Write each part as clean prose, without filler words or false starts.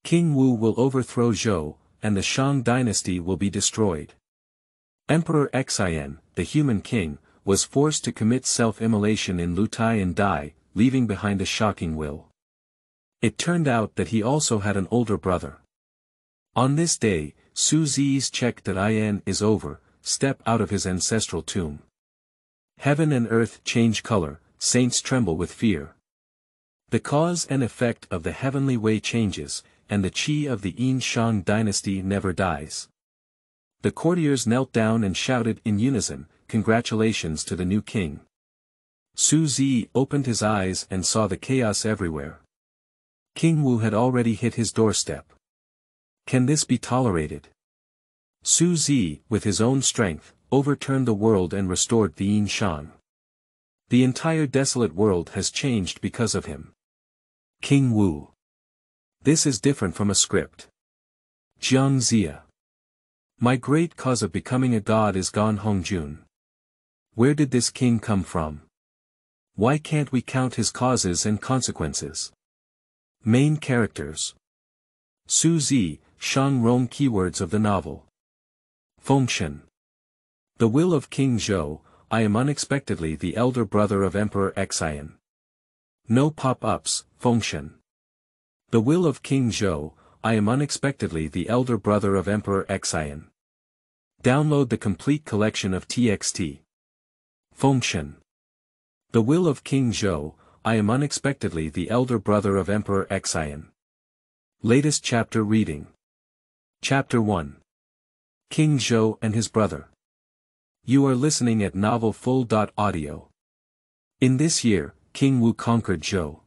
King Wu will overthrow Zhou, and the Shang dynasty will be destroyed. Emperor Xian, the human king, was forced to commit self-immolation in Lutai and die, leaving behind a shocking will. It turned out that he also had an older brother. On this day, Su Zi's check that Ian is over, step out of his ancestral tomb. Heaven and earth change color, saints tremble with fear. The cause and effect of the heavenly way changes, and the qi of the Yin Shang dynasty never dies. The courtiers knelt down and shouted in unison, "Congratulations to the new king." Su Zi opened his eyes and saw the chaos everywhere. King Wu had already hit his doorstep. Can this be tolerated? Su Zi, with his own strength, overturned the world and restored the Yin Shang. The entire desolate world has changed because of him. King Wu. This is different from a script. Jiang Ziya. My great cause of becoming a god is gone. Hongjun. Where did this king come from? Why can't we count his causes and consequences? Main characters. Su Zi, Shang Rong. Keywords of the novel. Fengshen. The will of King Zhou, I am unexpectedly the elder brother of Emperor Xian. No pop-ups, Fengshen. The will of King Zhou, I am unexpectedly the elder brother of Emperor Xian. Download the complete collection of TXT. Fengshen. The will of King Zhou, I am unexpectedly the elder brother of Emperor Xian. Latest chapter reading. Chapter 1. King Zhou and his brother. You are listening at Novel Full.audio. In this year, King Wu conquered Zhou.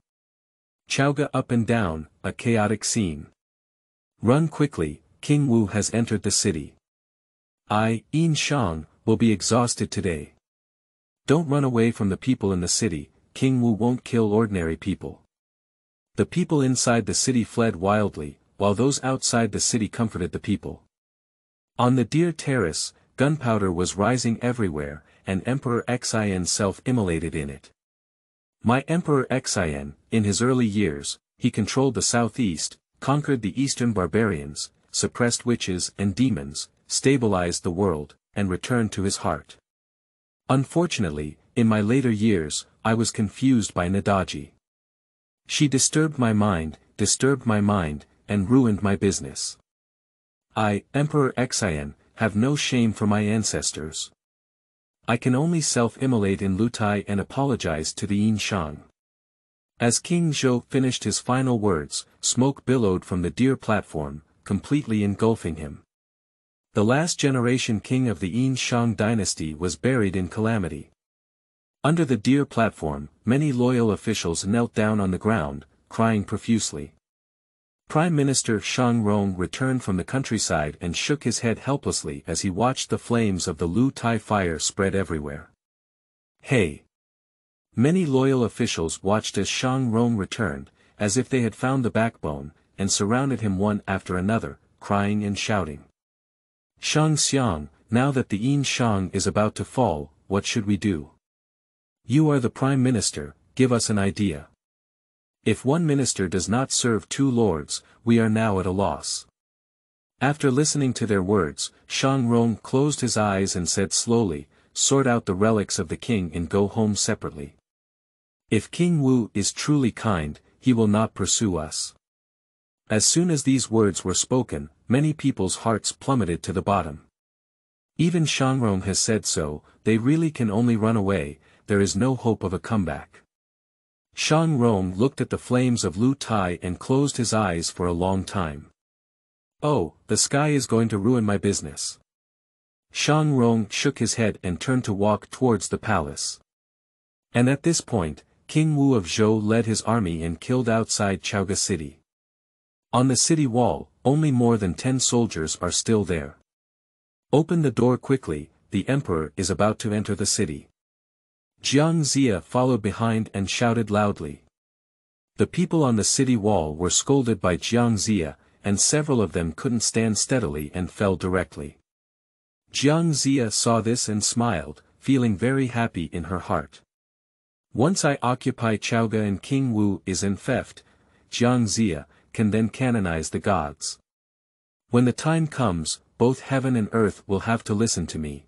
Chaoga up and down, a chaotic scene. Run quickly, King Wu has entered the city. Yin Shang, will be exhausted today. Don't run away from the people in the city, King Wu won't kill ordinary people. The people inside the city fled wildly, while those outside the city comforted the people. On the Deer Terrace, gunpowder was rising everywhere, and Emperor Xian self-immolated in it. My Emperor Xian, in his early years, he controlled the southeast, conquered the eastern barbarians, suppressed witches and demons, stabilized the world, and returned to his heart. Unfortunately, in my later years, I was confused by Nadaji. She disturbed my mind, and ruined my business. I, Emperor Xian, have no shame for my ancestors. I can only self-immolate in Lutai and apologize to the Yin Shang. As King Zhou finished his final words, smoke billowed from the Deer platform, completely engulfing him. The last generation king of the Yin Shang dynasty was buried in calamity. Under the Deer platform, many loyal officials knelt down on the ground, crying profusely. Prime Minister Shang Rong returned from the countryside and shook his head helplessly as he watched the flames of the Lu Tai fire spread everywhere. Hey! Many loyal officials watched as Shang Rong returned, as if they had found the backbone, and surrounded him one after another, crying and shouting. Shang Xiang, now that the Yin Shang is about to fall, what should we do? You are the Prime Minister, give us an idea. If one minister does not serve two lords, we are now at a loss. After listening to their words, Shang Rong closed his eyes and said slowly, sort out the relics of the king and go home separately. If King Wu is truly kind, he will not pursue us. As soon as these words were spoken, many people's hearts plummeted to the bottom. Even Shang Rong has said so, they really can only run away, there is no hope of a comeback. Shang Rong looked at the flames of Lu Tai and closed his eyes for a long time. Oh, the sky is going to ruin my business. Shang Rong shook his head and turned to walk towards the palace. And at this point, King Wu of Zhou led his army and killed outside Chaoga city. On the city wall, only more than 10 soldiers are still there. Open the door quickly, the emperor is about to enter the city. Jiang Ziya followed behind and shouted loudly. The people on the city wall were scolded by Jiang Ziya, and several of them couldn't stand steadily and fell directly. Jiang Ziya saw this and smiled, feeling very happy in her heart. Once I occupy Chaoga and King Wu is in theft, Jiang Ziya, can then canonize the gods. When the time comes, both heaven and earth will have to listen to me.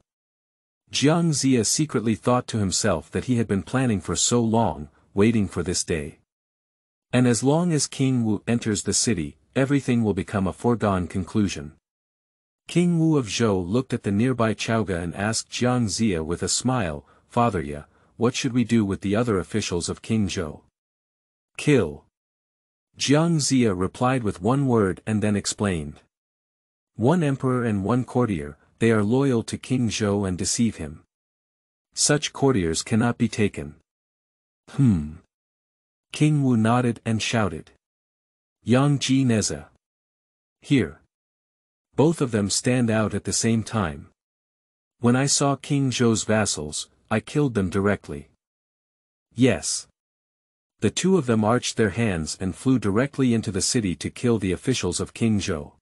Jiang Ziya secretly thought to himself that he had been planning for so long, waiting for this day. And as long as King Wu enters the city, everything will become a foregone conclusion. King Wu of Zhou looked at the nearby Chaoga and asked Jiang Ziya with a smile, "Father Ya, what should we do with the other officials of King Zhou?" "Kill." Jiang Ziya replied with one word and then explained. "One emperor and one courtier, they are loyal to King Zhou and deceive him. Such courtiers cannot be taken." King Wu nodded and shouted. "Yangji Neza. Here." Both of them stand out at the same time. "When I saw King Zhou's vassals, I killed them directly." "Yes." The two of them arched their hands and flew directly into the city to kill the officials of King Zhou.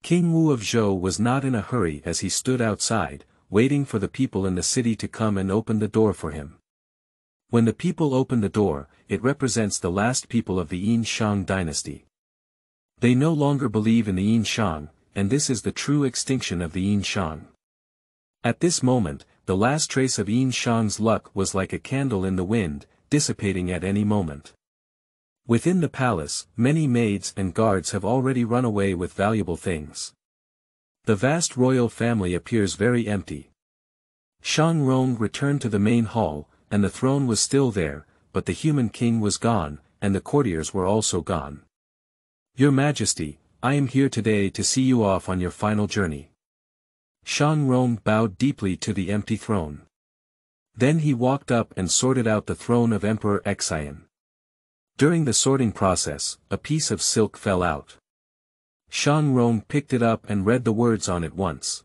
King Wu of Zhou was not in a hurry as he stood outside, waiting for the people in the city to come and open the door for him. When the people open the door, it represents the last people of the Shang dynasty. They no longer believe in the Shang, and this is the true extinction of the Shang. At this moment, the last trace of Shang's luck was like a candle in the wind, dissipating at any moment. Within the palace, many maids and guards have already run away with valuable things. The vast royal family appears very empty. Shang Rong returned to the main hall, and the throne was still there, but the human king was gone, and the courtiers were also gone. "Your Majesty, I am here today to see you off on your final journey." Shang Rong bowed deeply to the empty throne. Then he walked up and sorted out the throne of Emperor Xian. During the sorting process, a piece of silk fell out. Shang Rong picked it up and read the words on it once.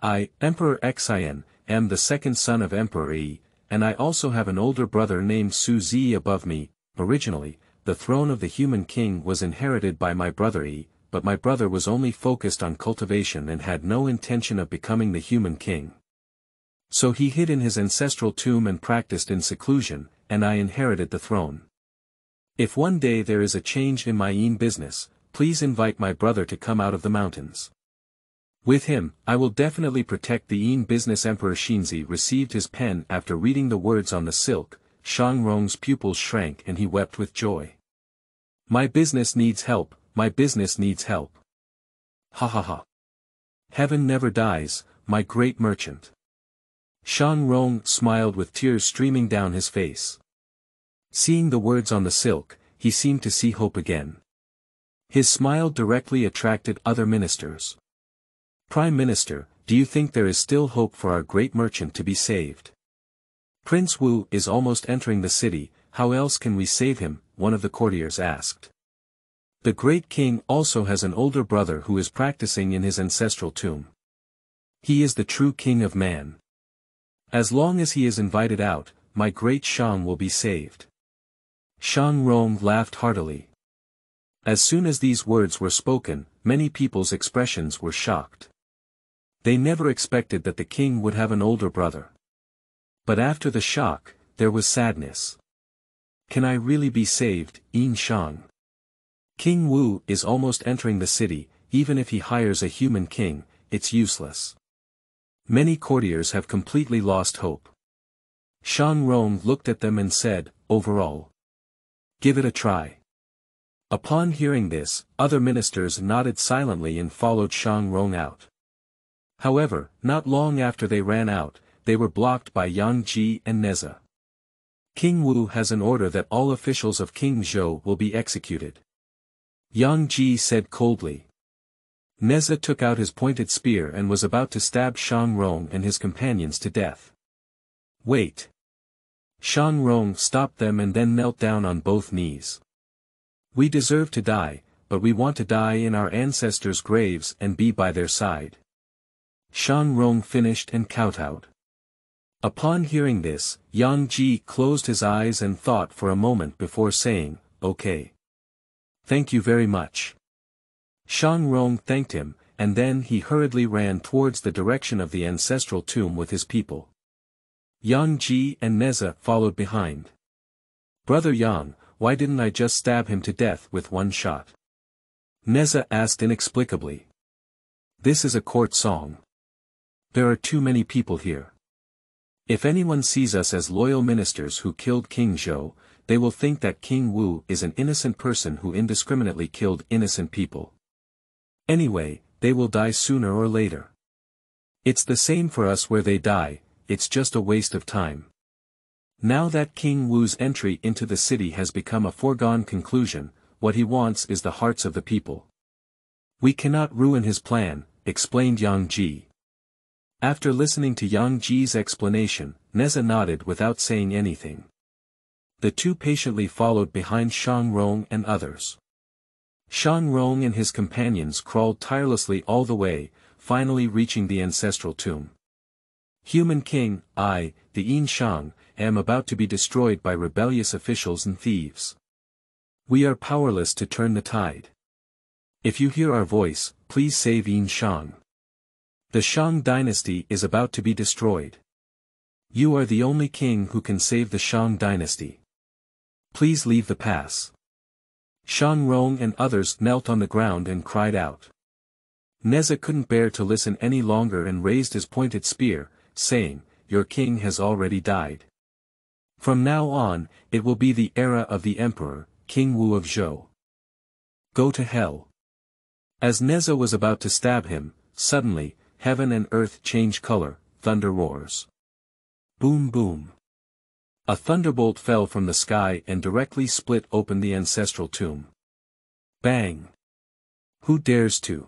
"I, Emperor Xian, am the second son of Emperor Yi, and I also have an older brother named Ziya above me. Originally, the throne of the human king was inherited by my brother Yi, but my brother was only focused on cultivation and had no intention of becoming the human king. So he hid in his ancestral tomb and practiced in seclusion, and I inherited the throne. If one day there is a change in my business, please invite my brother to come out of the mountains. With him, I will definitely protect the business." Emperor Xinzi received his pen after reading the words on the silk. Shang Rong's pupils shrank and he wept with joy. "My business needs help, my business needs help. Ha ha ha. Heaven never dies, my great merchant." Shang Rong smiled with tears streaming down his face. Seeing the words on the silk, he seemed to see hope again. His smile directly attracted other ministers. "Prime Minister, do you think there is still hope for our great merchant to be saved? Prince Wu is almost entering the city, how else can we save him?" one of the courtiers asked. "The great king also has an older brother who is practicing in his ancestral tomb. He is the true king of man. As long as he is invited out, my great Shang will be saved." Shang Rong laughed heartily. As soon as these words were spoken, many people's expressions were shocked. They never expected that the king would have an older brother. But after the shock, there was sadness. Can I really be saved, Shang? King Wu is almost entering the city, even if he hires a human king, it's useless. Many courtiers have completely lost hope. Shang Rong looked at them and said, "Overall, give it a try." Upon hearing this, other ministers nodded silently and followed Shang Rong out. However, not long after they ran out, they were blocked by Yangji and Neza. King Wu has an order that all officials of King Zhou will be executed. Yangji said coldly. Neza took out his pointed spear and was about to stab Shang Rong and his companions to death. "Wait." Shang Rong stopped them and then knelt down on both knees. "We deserve to die, but we want to die in our ancestors' graves and be by their side." Shang Rong finished and kowtowed. Upon hearing this, Yang Ji closed his eyes and thought for a moment before saying, "Okay. Thank you very much." Shang Rong thanked him, and then he hurriedly ran towards the direction of the ancestral tomb with his people. Yang Ji and Neza followed behind. "Brother Yang, why didn't I just stab him to death with one shot? Neza asked inexplicably. This is a court song. There are too many people here. If anyone sees us as loyal ministers who killed King Zhou, they will think that King Wu is an innocent person who indiscriminately killed innocent people. Anyway, they will die sooner or later. It's the same for us where they die, it's just a waste of time. Now that King Wu's entry into the city has become a foregone conclusion, what he wants is the hearts of the people. We cannot ruin his plan, explained Yang Ji. After listening to Yang Ji's explanation, Neza nodded without saying anything. The two patiently followed behind Shang Rong and others. Shang Rong and his companions crawled tirelessly all the way, finally reaching the ancestral tomb. Human King, I, the Yin Shang, am about to be destroyed by rebellious officials and thieves. We are powerless to turn the tide. If you hear our voice, please save Yin Shang. The Shang dynasty is about to be destroyed. You are the only king who can save the Shang dynasty. Please leave the pass. Shang Rong and others knelt on the ground and cried out. Neza couldn't bear to listen any longer and raised his pointed spear, saying, Your king has already died. From now on, it will be the era of the emperor, King Wu of Zhou. Go to hell. As Neza was about to stab him, suddenly, heaven and earth change color, thunder roars. Boom boom. A thunderbolt fell from the sky and directly split open the ancestral tomb. Bang! Who dares to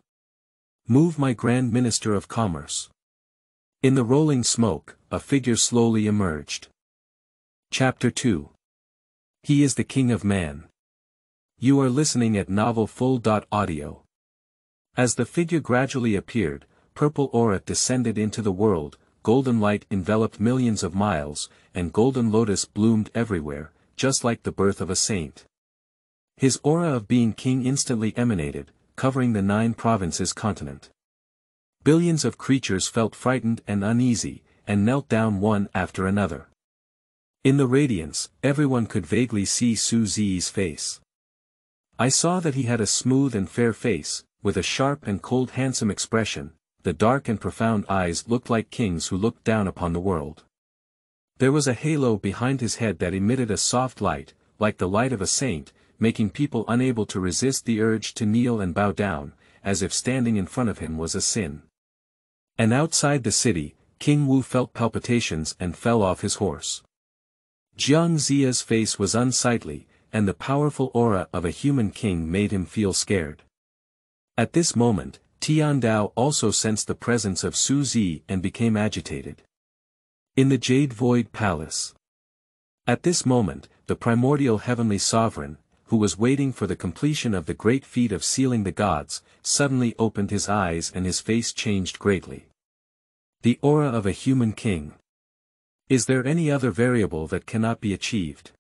move my Grand Minister of Commerce? In the rolling smoke, a figure slowly emerged. Chapter 2. He is the King of Man. You are listening at novelfull.audio. As the figure gradually appeared, purple aura descended into the world, golden light enveloped millions of miles, and golden lotus bloomed everywhere, just like the birth of a saint. His aura of being king instantly emanated, covering the 9 provinces continent. Billions of creatures felt frightened and uneasy, and knelt down one after another. In the radiance, everyone could vaguely see Su Ziyi's face. I saw that he had a smooth and fair face, with a sharp and cold handsome expression. The dark and profound eyes looked like kings who looked down upon the world. There was a halo behind his head that emitted a soft light, like the light of a saint, making people unable to resist the urge to kneel and bow down, as if standing in front of him was a sin. And outside the city, King Wu felt palpitations and fell off his horse. Jiang Ziya's face was unsightly, and the powerful aura of a human king made him feel scared. At this moment, Tian Dao also sensed the presence of Su Ziyi and became agitated. In the Jade Void Palace. At this moment, the primordial heavenly sovereign, who was waiting for the completion of the great feat of sealing the gods, suddenly opened his eyes and his face changed greatly. The aura of a human king. Is there any other variable that cannot be achieved?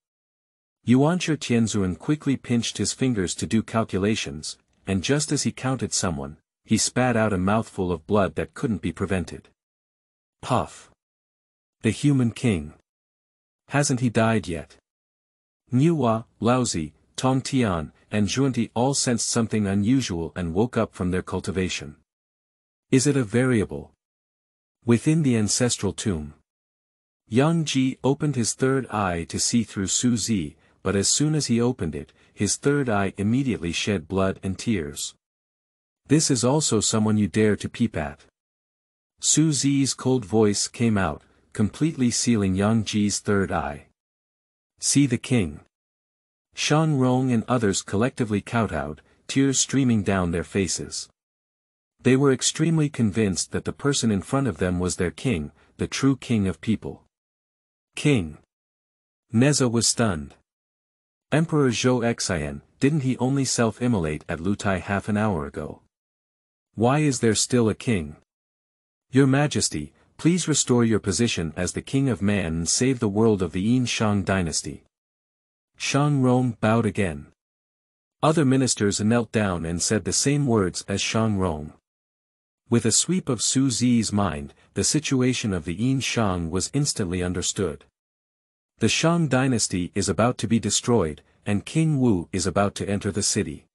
Yuanshi Tianzun quickly pinched his fingers to do calculations, and just as he counted someone, he spat out a mouthful of blood that couldn't be prevented. Puff. The human king. Hasn't he died yet? Niuhua, Laozi, Tong Tian, and Zhuanti all sensed something unusual and woke up from their cultivation. Is it a variable? Within the ancestral tomb. Yang Ji opened his third eye to see through Su Ziyi, but as soon as he opened it, his third eye immediately shed blood and tears. This is also someone you dare to peep at. Su Ziyi's cold voice came out, completely sealing Yang Ji's third eye. See the king. Shang Rong and others collectively kowtowed, tears streaming down their faces. They were extremely convinced that the person in front of them was their king, the true king of people. King. Neza was stunned. Emperor Zhou Xian, didn't he only self-immolate at Lutai half an hour ago? Why is there still a king? Your Majesty, please restore your position as the King of Man and save the world of the Yin Shang dynasty. Shang Rong bowed again. Other ministers knelt down and said the same words as Shang Rong. With a sweep of Su Ziyi's mind, the situation of the Yin Shang was instantly understood. The Shang dynasty is about to be destroyed, and King Wu is about to enter the city.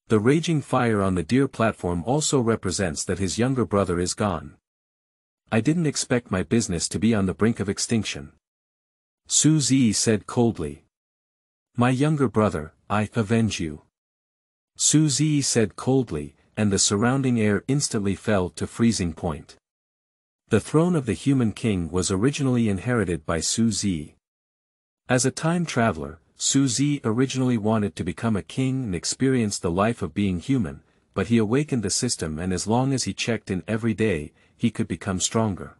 The raging fire on the deer platform also represents that his younger brother is gone. I didn't expect my business to be on the brink of extinction. Su Zi said coldly. My younger brother, I avenge you. Su Zi said coldly, and the surrounding air instantly fell to freezing point. The throne of the human king was originally inherited by Su Zi. As a time traveler, Su Zi originally wanted to become a king and experience the life of being human, but he awakened the system, and as long as he checked in every day, he could become stronger.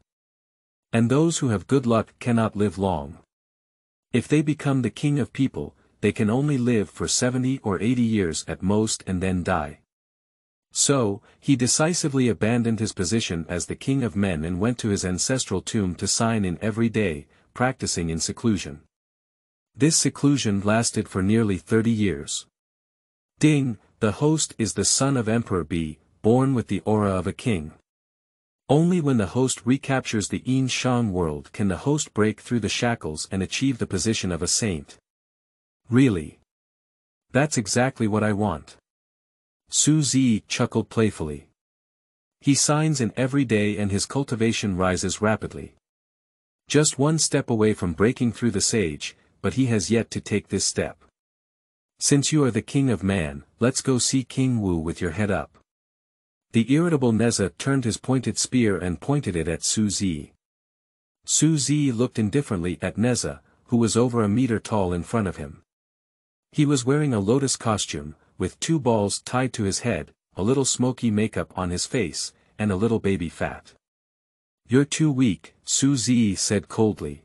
And those who have good luck cannot live long. If they become the king of people, they can only live for 70 or 80 years at most and then die. So, he decisively abandoned his position as the king of men and went to his ancestral tomb to sign in every day, practicing in seclusion. This seclusion lasted for nearly 30 years. Ding, the host is the son of Emperor B, born with the aura of a king. Only when the host recaptures the Shang world can the host break through the shackles and achieve the position of a saint. Really? That's exactly what I want. Su Zi chuckled playfully. He signs in every day and his cultivation rises rapidly. Just one step away from breaking through the sage, but he has yet to take this step. Since you are the king of man, let's go see King Wu with your head up. The irritable Neza turned his pointed spear and pointed it at Su Zi. Su Zi looked indifferently at Neza, who was over a meter tall in front of him. He was wearing a lotus costume, with 2 balls tied to his head, a little smoky makeup on his face, and a little baby fat. You're too weak, Su Zi said coldly.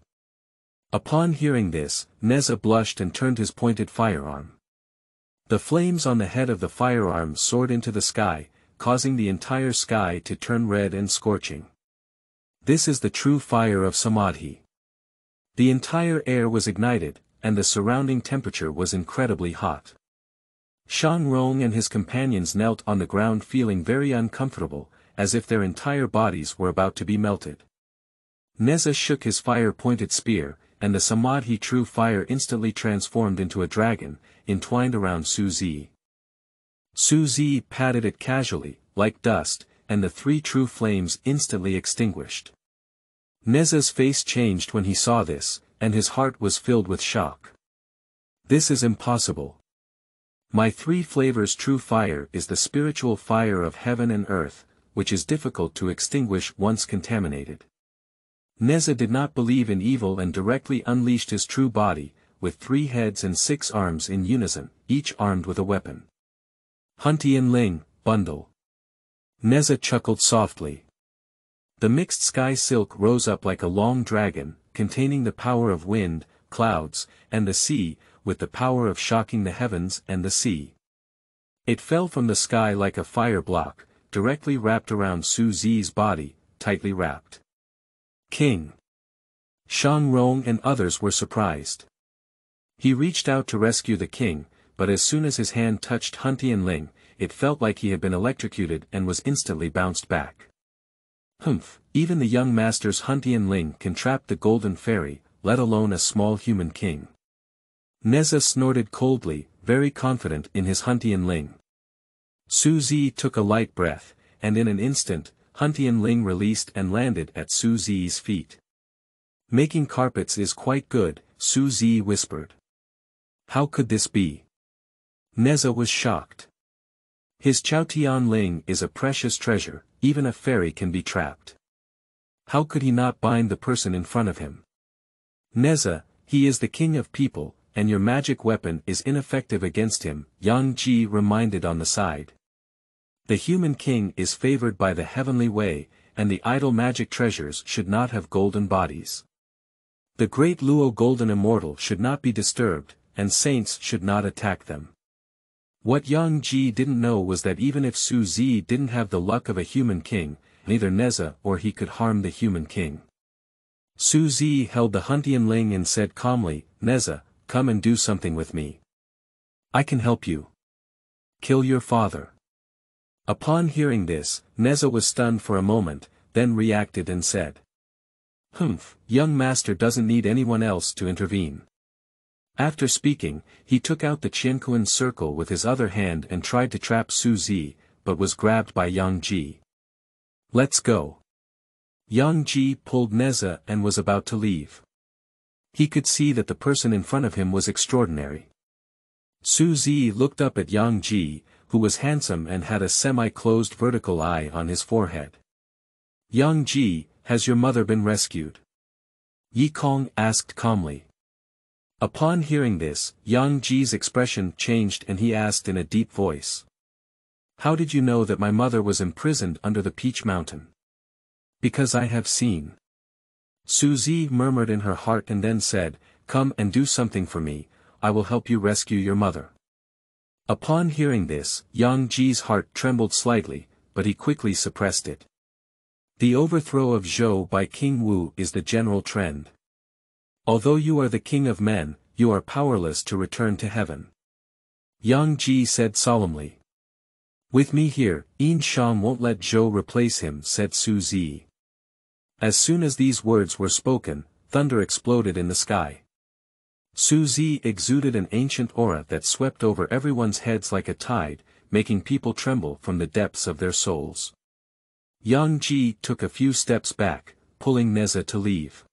Upon hearing this, Neza blushed and turned his pointed firearm. The flames on the head of the firearm soared into the sky, causing the entire sky to turn red and scorching. This is the true fire of Samadhi. The entire air was ignited, and the surrounding temperature was incredibly hot. Shang and his companions knelt on the ground feeling very uncomfortable, as if their entire bodies were about to be melted. Neza shook his fire-pointed spear, and the Samadhi true fire instantly transformed into a dragon, entwined around Su Zi. Su Zi patted it casually, like dust, and the 3 true flames instantly extinguished. Neza's face changed when he saw this, and his heart was filled with shock. This is impossible. My 3 flavors true fire is the spiritual fire of heaven and earth, which is difficult to extinguish once contaminated. Neza did not believe in evil and directly unleashed his true body, with 3 heads and 6 arms in unison, each armed with a weapon. Huntian Ling, bundle. Neza chuckled softly. The mixed sky silk rose up like a long dragon, containing the power of wind, clouds, and the sea, with the power of shocking the heavens and the sea. It fell from the sky like a fire block, directly wrapped around Su Zi's body, tightly wrapped. King Shang and others were surprised. He reached out to rescue the king, but as soon as his hand touched Huntian Ling, it felt like he had been electrocuted and was instantly bounced back. Humph, even the young master's Huntian Ling can trap the golden fairy, let alone a small human king. Neza snorted coldly, very confident in his Huntian Ling. Su Zi took a light breath, and in an instant, Huntian Ling released and landed at Su Zi's feet. Making carpets is quite good, Su Zi whispered. How could this be? Neza was shocked. His Chaotian Ling is a precious treasure, even a fairy can be trapped. How could he not bind the person in front of him? Neza, he is the king of people, and your magic weapon is ineffective against him, Yang Ji reminded on the side. The human king is favored by the heavenly way, and the idle magic treasures should not have golden bodies. The great Luo golden immortal should not be disturbed, and saints should not attack them. What Yang Ji didn't know was that even if Su Zi didn't have the luck of a human king, neither Neza or he could harm the human king. Su Zi held the Huntian Ling and said calmly, Neza, come and do something with me. I can help you. Kill your father. Upon hearing this, Neza was stunned for a moment, then reacted and said. Humph, young master doesn't need anyone else to intervene. After speaking, he took out the Qianquan circle with his other hand and tried to trap Su Zi, but was grabbed by Yang Ji. "Let's go." Yang Ji pulled Neza and was about to leave. He could see that the person in front of him was extraordinary. Su Zi looked up at Yang Ji, who was handsome and had a semi-closed vertical eye on his forehead. "Yang Ji, has your mother been rescued?" Yi Kong asked calmly. Upon hearing this, Yang Ji's expression changed and he asked in a deep voice. "How did you know that my mother was imprisoned under the Peach Mountain?" "Because I have seen." Su Zi murmured in her heart and then said, "Come and do something for me, I will help you rescue your mother." Upon hearing this, Yang Ji's heart trembled slightly, but he quickly suppressed it. The overthrow of Zhou by King Wu is the general trend. Although you are the king of men, you are powerless to return to heaven. Yang Ji said solemnly. "With me here, Shang won't let Zhou replace him," said Su Zi. As soon as these words were spoken, thunder exploded in the sky. Su Zi exuded an ancient aura that swept over everyone's heads like a tide, making people tremble from the depths of their souls. Yang Ji took a few steps back, pulling Neza to leave.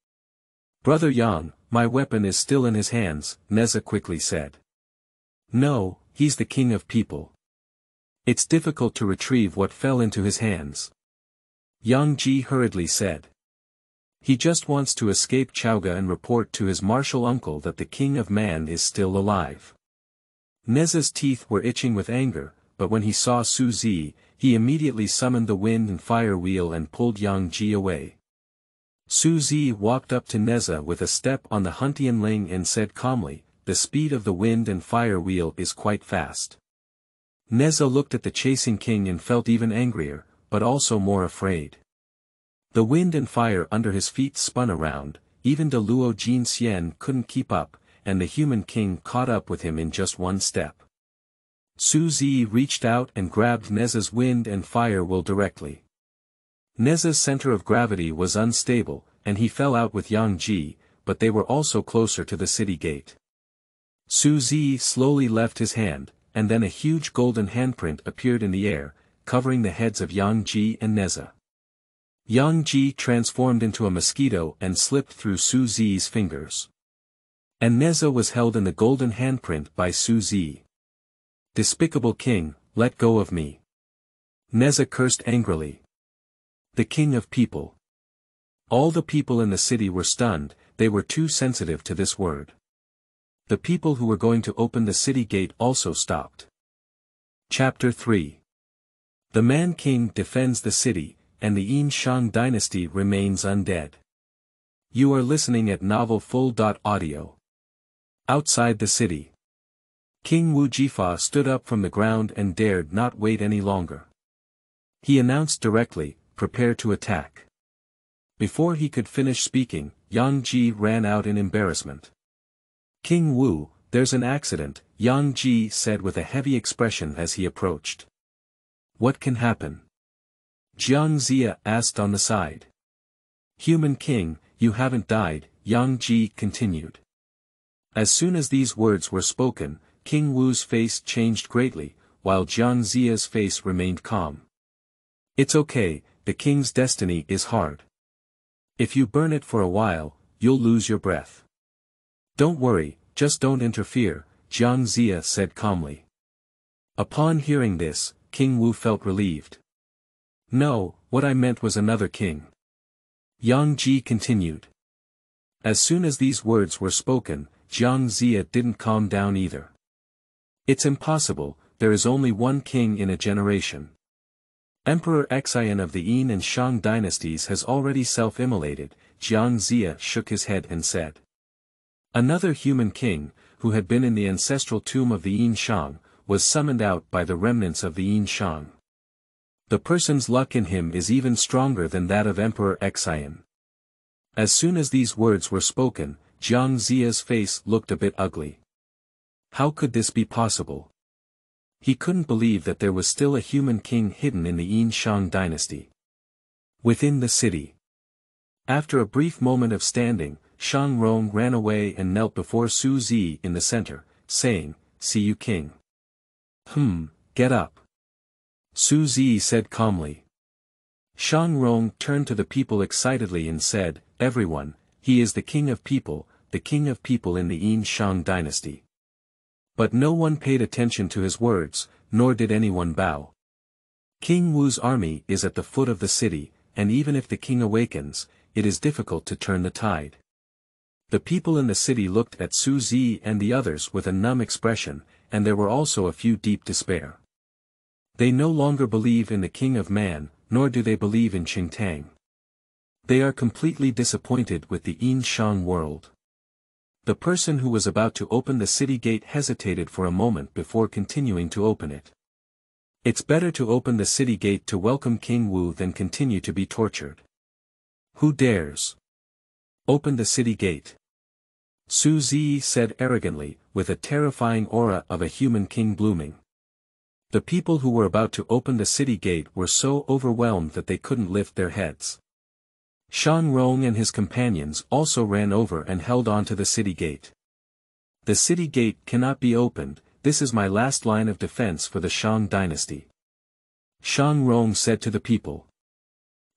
"Brother Yang, my weapon is still in his hands," Neza quickly said. "No, he's the king of people. It's difficult to retrieve what fell into his hands." Yang Ji hurriedly said. "He just wants to escape Chaoga and report to his martial uncle that the king of man is still alive." Neza's teeth were itching with anger, but when he saw Su Zi, he immediately summoned the wind and fire wheel and pulled Yang Ji away. Su Zi walked up to Neza with a step on the Huntian Ling and said calmly, "The speed of the wind and fire wheel is quite fast." Neza looked at the chasing king and felt even angrier, but also more afraid. The wind and fire under his feet spun around, even de Luo Jin Xian couldn't keep up, and the human king caught up with him in just one step. Su Zi reached out and grabbed Neza's wind and fire wheel directly. Neza's center of gravity was unstable, and he fell out with Yang Ji, but they were also closer to the city gate. Su Zi slowly left his hand, and then a huge golden handprint appeared in the air, covering the heads of Yang Ji and Neza. Yang Ji transformed into a mosquito and slipped through Su Zi's fingers. And Neza was held in the golden handprint by Su Zi. "Despicable king, let go of me." Neza cursed angrily. The king of people. All the people in the city were stunned, they were too sensitive to this word. The people who were going to open the city gate also stopped. Chapter 3. The Man-King defends the city, and the Shang dynasty remains undead. You are listening at novelfull.audio. Outside the city. King Wu Jifa stood up from the ground and dared not wait any longer. He announced directly, "Prepare to attack." Before he could finish speaking, Yang Ji ran out in embarrassment. "King Wu, there's an accident," Yang Ji said with a heavy expression as he approached. "What can happen?" Jiang Ziya asked on the side. "Human king, you haven't died," Yang Ji continued. As soon as these words were spoken, King Wu's face changed greatly, while Jiang Ziya's face remained calm. "It's okay, the king's destiny is hard. If you burn it for a while, you'll lose your breath. Don't worry, just don't interfere," Jiang Ziya said calmly. Upon hearing this, King Wu felt relieved. "No, what I meant was another king." Yang Ji continued. As soon as these words were spoken, Jiang Ziya didn't calm down either. "It's impossible, there is only one king in a generation. Emperor Xian of the Yin and Shang dynasties has already self-immolated," Jiang Ziya shook his head and said. Another human king, who had been in the ancestral tomb of the Yin Shang, was summoned out by the remnants of the Yin Shang. The person's luck in him is even stronger than that of Emperor Xian. As soon as these words were spoken, Jiang Ziya's face looked a bit ugly. How could this be possible? He couldn't believe that there was still a human king hidden in the Yin Shang dynasty. Within the city. After a brief moment of standing, Shang ran away and knelt before Su Ziyi in the center, saying, "See you king." Get up." Su Ziyi said calmly. Shang turned to the people excitedly and said, "Everyone, he is the king of people in the Yin Shang dynasty." But no one paid attention to his words, nor did anyone bow. King Wu's army is at the foot of the city, and even if the king awakens, it is difficult to turn the tide. The people in the city looked at Su Ziyi and the others with a numb expression, and there were also a few deep despair. They no longer believe in the king of man, nor do they believe in Qingtang. They are completely disappointed with the Yin Shang world. The person who was about to open the city gate hesitated for a moment before continuing to open it. It's better to open the city gate to welcome King Wu than continue to be tortured. Who dares open the city gate? Su Ziyi said arrogantly, with a terrifying aura of a human king blooming. The people who were about to open the city gate were so overwhelmed that they couldn't lift their heads. Shang and his companions also ran over and held on to the city gate. "The city gate cannot be opened, this is my last line of defense for the Shang dynasty," Shang said to the people.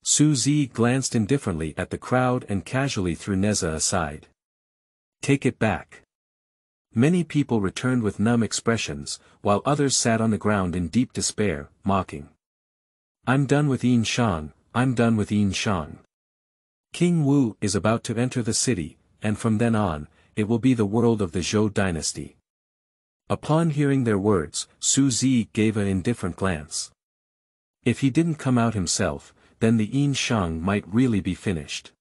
Su Ziyi glanced indifferently at the crowd and casually threw Neza aside. "Take it back." Many people returned with numb expressions, while others sat on the ground in deep despair, mocking. "I'm done with Yin Shang, I'm done with Yin Shang. King Wu is about to enter the city, and from then on, it will be the world of the Zhou dynasty." Upon hearing their words, Su Ziyi gave an indifferent glance. If he didn't come out himself, then the Yin Shang might really be finished.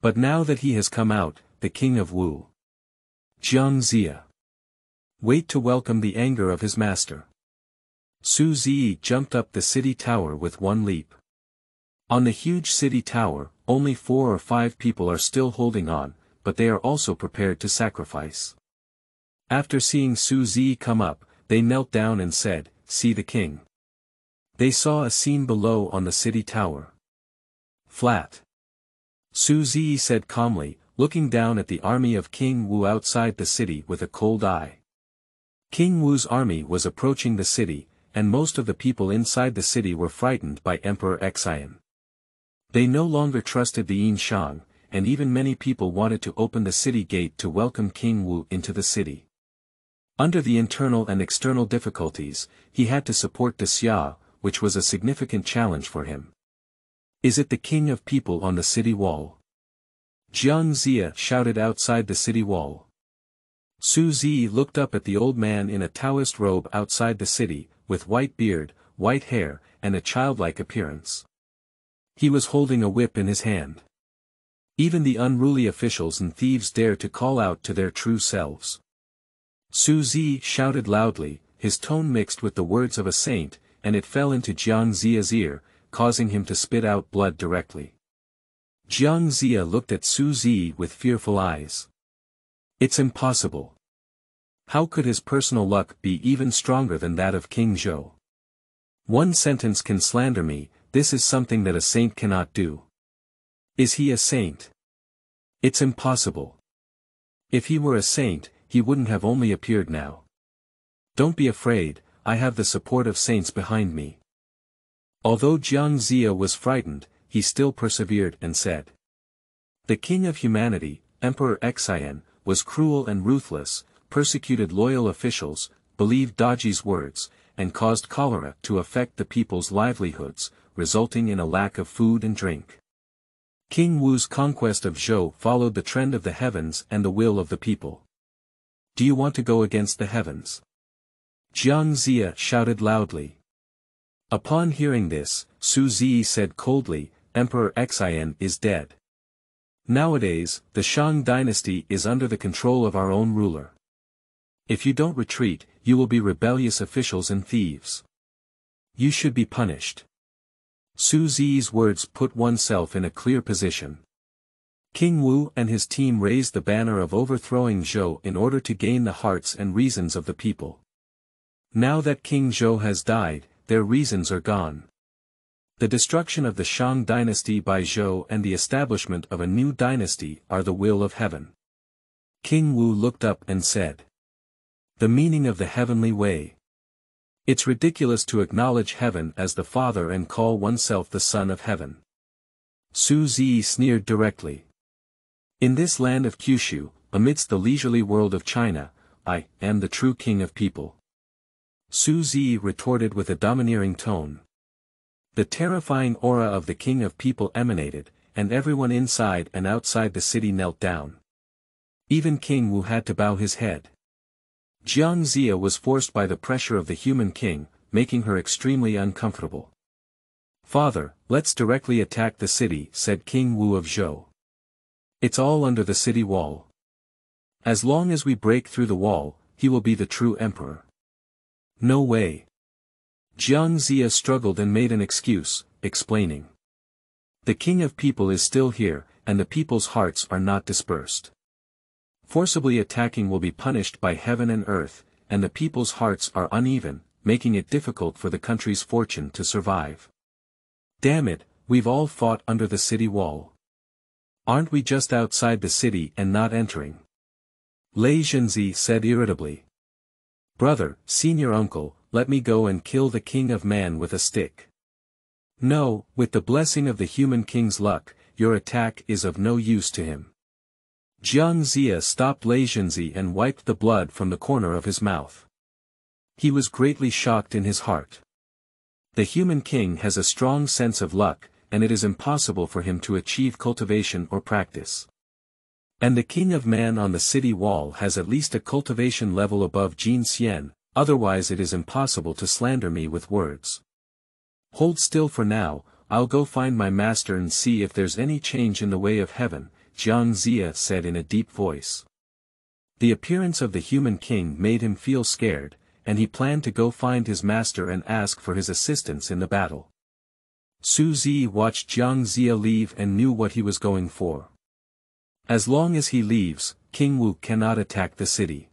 But now that he has come out, the king of Wu, Jiang Ziya, wait to welcome the anger of his master. Su Ziyi jumped up the city tower with one leap. On the huge city tower, only 4 or 5 people are still holding on, but they are also prepared to sacrifice. After seeing Su Ziyi come up, they knelt down and said, "See the king." They saw a scene below on the city tower. Flat. Su Ziyi said calmly, looking down at the army of King Wu outside the city with a cold eye. King Wu's army was approaching the city, and most of the people inside the city were frightened by Emperor Xian. They no longer trusted the Yin Shang, and even many people wanted to open the city gate to welcome King Wu into the city. Under the internal and external difficulties, he had to support the Ziya, which was a significant challenge for him. "Is it the king of people on the city wall?" Jiang Ziya shouted outside the city wall. Su Ziyi looked up at the old man in a Taoist robe outside the city, with white beard, white hair, and a childlike appearance. He was holding a whip in his hand. Even the unruly officials and thieves dared to call out to their true selves. Su Ziyi shouted loudly, his tone mixed with the words of a saint, and it fell into Jiang Ziya's ear, causing him to spit out blood directly. Jiang Ziya looked at Su Ziyi with fearful eyes. It's impossible. How could his personal luck be even stronger than that of King Zhou? One sentence can slander me, this is something that a saint cannot do. Is he a saint? It's impossible. If he were a saint, he wouldn't have only appeared now. Don't be afraid, I have the support of saints behind me. Although Jiang Ziya was frightened, he still persevered and said. The king of humanity, Emperor Xian, was cruel and ruthless, persecuted loyal officials, believed Daji's words, and caused cholera to affect the people's livelihoods, resulting in a lack of food and drink. King Wu's conquest of Zhou followed the trend of the heavens and the will of the people. Do you want to go against the heavens? Jiang Ziya shouted loudly. Upon hearing this, Su Ziyi said coldly, Emperor Xian is dead. Nowadays, the Shang dynasty is under the control of our own ruler. If you don't retreat, you will be rebellious officials and thieves. You should be punished. Su Ziyi's words put oneself in a clear position. King Wu and his team raised the banner of overthrowing Zhou in order to gain the hearts and reasons of the people. Now that King Zhou has died, their reasons are gone. The destruction of the Shang dynasty by Zhou and the establishment of a new dynasty are the will of heaven. King Wu looked up and said. The meaning of the heavenly way. It's ridiculous to acknowledge heaven as the Father and call oneself the Son of Heaven. Ziya sneered directly. In this land of Kyushu, amidst the leisurely world of China, I am the true king of people. Ziya retorted with a domineering tone. The terrifying aura of the king of people emanated, and everyone inside and outside the city knelt down. Even King Wu had to bow his head. Jiang Ziya was forced by the pressure of the human king, making her extremely uncomfortable. Father, let's directly attack the city, said King Wu of Zhou. It's all under the city wall. As long as we break through the wall, he will be the true emperor. No way. Jiang Ziya struggled and made an excuse, explaining. The king of people is still here, and the people's hearts are not dispersed. Forcibly attacking will be punished by heaven and earth, and the people's hearts are uneven, making it difficult for the country's fortune to survive. Damn it, we've all fought under the city wall. Aren't we just outside the city and not entering? Lei Zhenzi said irritably. Brother, senior uncle, let me go and kill the king of man with a stick. No, with the blessing of the human king's luck, your attack is of no use to him. Jiang Ziya stopped Lei Zhenzi and wiped the blood from the corner of his mouth. He was greatly shocked in his heart. The human king has a strong sense of luck, and it is impossible for him to achieve cultivation or practice. And the king of man on the city wall has at least a cultivation level above Jin Xian, otherwise it is impossible to slander me with words. Hold still for now, I'll go find my master and see if there's any change in the way of heaven, Jiang Ziya said in a deep voice. The appearance of the human king made him feel scared, and he planned to go find his master and ask for his assistance in the battle. Ziya watched Jiang Ziya leave and knew what he was going for. As long as he leaves, King Wu cannot attack the city.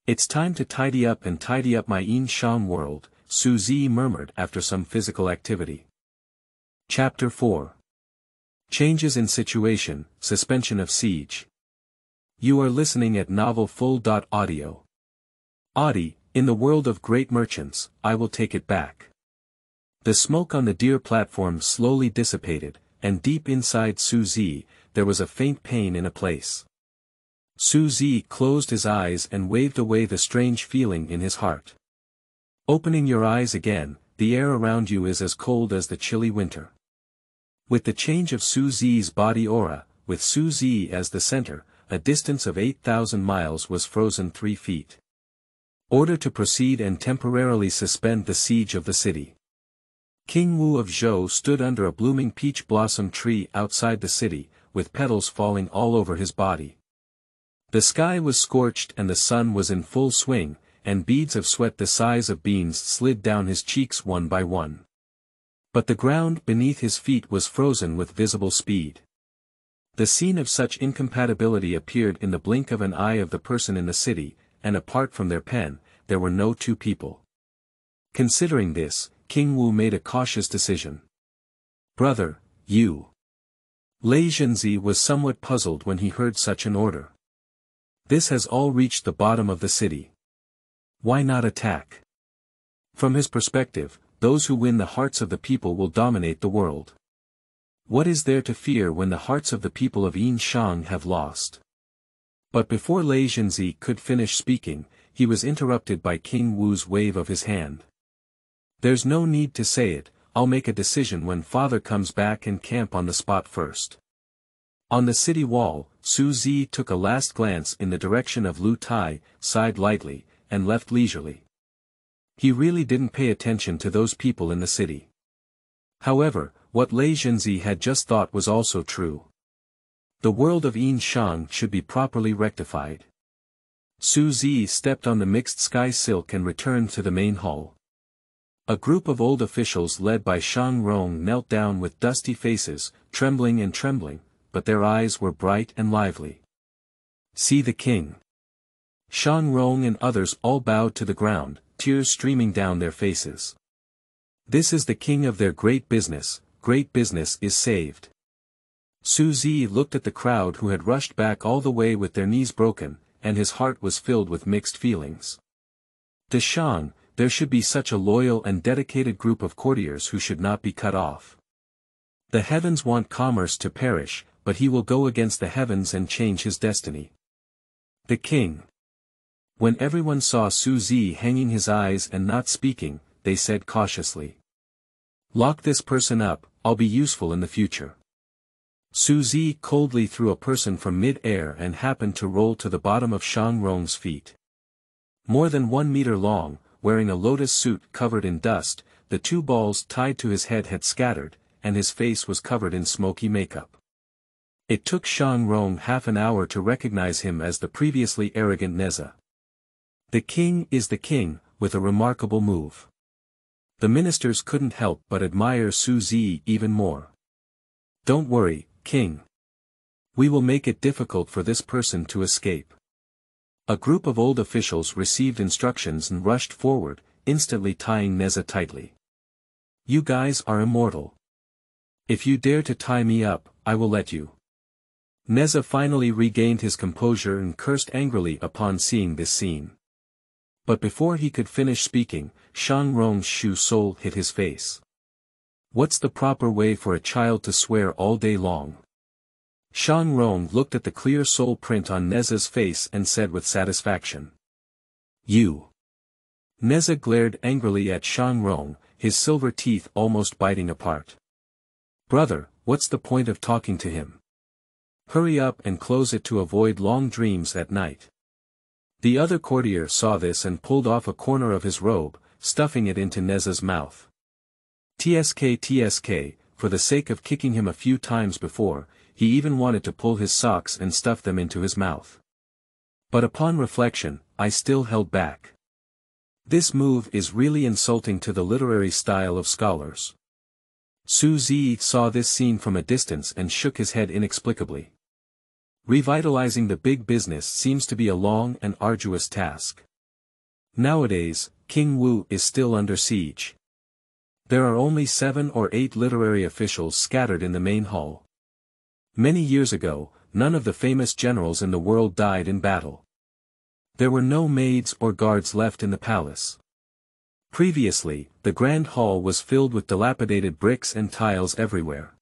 It's time to tidy up my Yin Shang world, Ziya murmured after some physical activity. Chapter 4. Changes in situation, suspension of siege. You are listening at novelfull.audio. Audi, in the world of great merchants, I will take it back. The smoke on the deer platform slowly dissipated, and deep inside Ziya, there was a faint pain in a place. Ziya closed his eyes and waved away the strange feeling in his heart. Opening your eyes again, the air around you is as cold as the chilly winter. With the change of Ziya's body aura, with Ziya as the center, a distance of 8,000 miles was frozen 3 feet. Order to proceed and temporarily suspend the siege of the city. King Wu of Zhou stood under a blooming peach blossom tree outside the city, with petals falling all over his body. The sky was scorched and the sun was in full swing, and beads of sweat the size of beans slid down his cheeks one by one. But the ground beneath his feet was frozen with visible speed. The scene of such incompatibility appeared in the blink of an eye of the person in the city, and apart from their pen, there were no two people. Considering this, King Wu made a cautious decision. Brother, you. Lei Zhenzi was somewhat puzzled when he heard such an order. This has all reached the bottom of the city. Why not attack? From his perspective, those who win the hearts of the people will dominate the world. What is there to fear when the hearts of the people of Yin Shang have lost? But before Lei Zhenzi could finish speaking, he was interrupted by King Wu's wave of his hand. There's no need to say it, I'll make a decision when father comes back and camp on the spot first. On the city wall, Ziya took a last glance in the direction of Lu Tai, sighed lightly, and left leisurely. He really didn't pay attention to those people in the city. However, what Lei Zhenzi had just thought was also true. The world of Yin Shang should be properly rectified. Ziya stepped on the mixed sky silk and returned to the main hall. A group of old officials led by Shang knelt down with dusty faces, trembling, but their eyes were bright and lively. See the king. Shang and others all bowed to the ground, tears streaming down their faces. This is the king of their great business is saved. Ziya looked at the crowd who had rushed back all the way with their knees broken, and his heart was filled with mixed feelings. To Shang, there should be such a loyal and dedicated group of courtiers who should not be cut off. The heavens want commerce to perish, but he will go against the heavens and change his destiny. The king. When everyone saw Ziya hanging his eyes and not speaking, they said cautiously, "Lock this person up, I'll be useful in the future." Ziya coldly threw a person from mid-air and happened to roll to the bottom of Shang Rong's feet. More than 1 meter long, wearing a lotus suit covered in dust, the 2 balls tied to his head had scattered, and his face was covered in smoky makeup. It took Shang Rong half an hour to recognize him as the previously arrogant Neza. The king is the king, with a remarkable move. The ministers couldn't help but admire Ziya even more. "Don't worry, king. We will make it difficult for this person to escape." A group of old officials received instructions and rushed forward, instantly tying Neza tightly. "You guys are immortal. If you dare to tie me up, I will let you." Neza finally regained his composure and cursed angrily upon seeing this scene. But before he could finish speaking, Shang Rong's shoe sole hit his face. What's the proper way for a child to swear all day long? Shang Rong looked at the clear sole print on Neza's face and said with satisfaction, "You." Neza glared angrily at Shang Rong, his silver teeth almost biting apart. "Brother, what's the point of talking to him? Hurry up and close it to avoid long dreams at night." The other courtier saw this and pulled off a corner of his robe, stuffing it into Neza's mouth. TSK, for the sake of kicking him a few times before, he even wanted to pull his socks and stuff them into his mouth. But upon reflection, I still held back. This move is really insulting to the literary style of scholars. Ziya saw this scene from a distance and shook his head inexplicably. Revitalizing the big business seems to be a long and arduous task. Nowadays, King Wu is still under siege. There are only 7 or 8 literary officials scattered in the main hall. Many years ago, none of the famous generals in the world died in battle. There were no maids or guards left in the palace. Previously, the grand hall was filled with dilapidated bricks and tiles everywhere.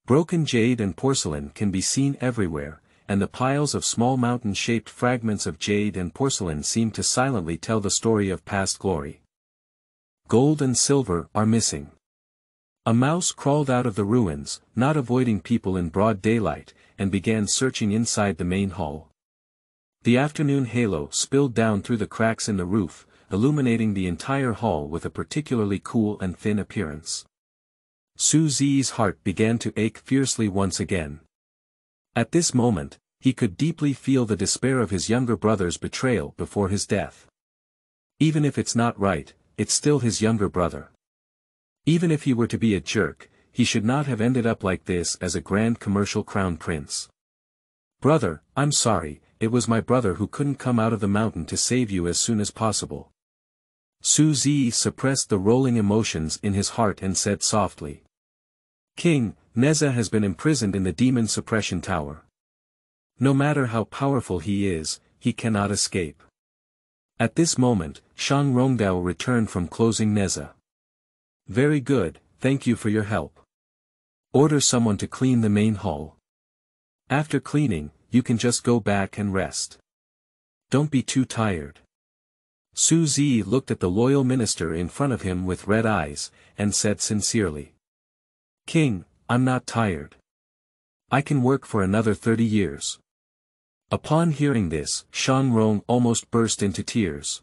Broken jade and porcelain can be seen everywhere, and the piles of small mountain-shaped fragments of jade and porcelain seem to silently tell the story of past glory. Gold and silver are missing. A mouse crawled out of the ruins, not avoiding people in broad daylight, and began searching inside the main hall. The afternoon halo spilled down through the cracks in the roof, illuminating the entire hall with a particularly cool and thin appearance. Ziya's heart began to ache fiercely once again. At this moment, he could deeply feel the despair of his younger brother's betrayal before his death. Even if it's not right, it's still his younger brother. Even if he were to be a jerk, he should not have ended up like this as a grand commercial crown prince. "Brother, I'm sorry, it was my brother who couldn't come out of the mountain to save you as soon as possible." Ziya suppressed the rolling emotions in his heart and said softly, "King, Neza has been imprisoned in the demon suppression tower. No matter how powerful he is, he cannot escape." At this moment, Shang Rongdao returned from closing Neza. "Very good, thank you for your help. Order someone to clean the main hall. After cleaning, you can just go back and rest. Don't be too tired." Ziya looked at the loyal minister in front of him with red eyes, and said sincerely, "King, I'm not tired. I can work for another 30 years. Upon hearing this, Shang Rong almost burst into tears.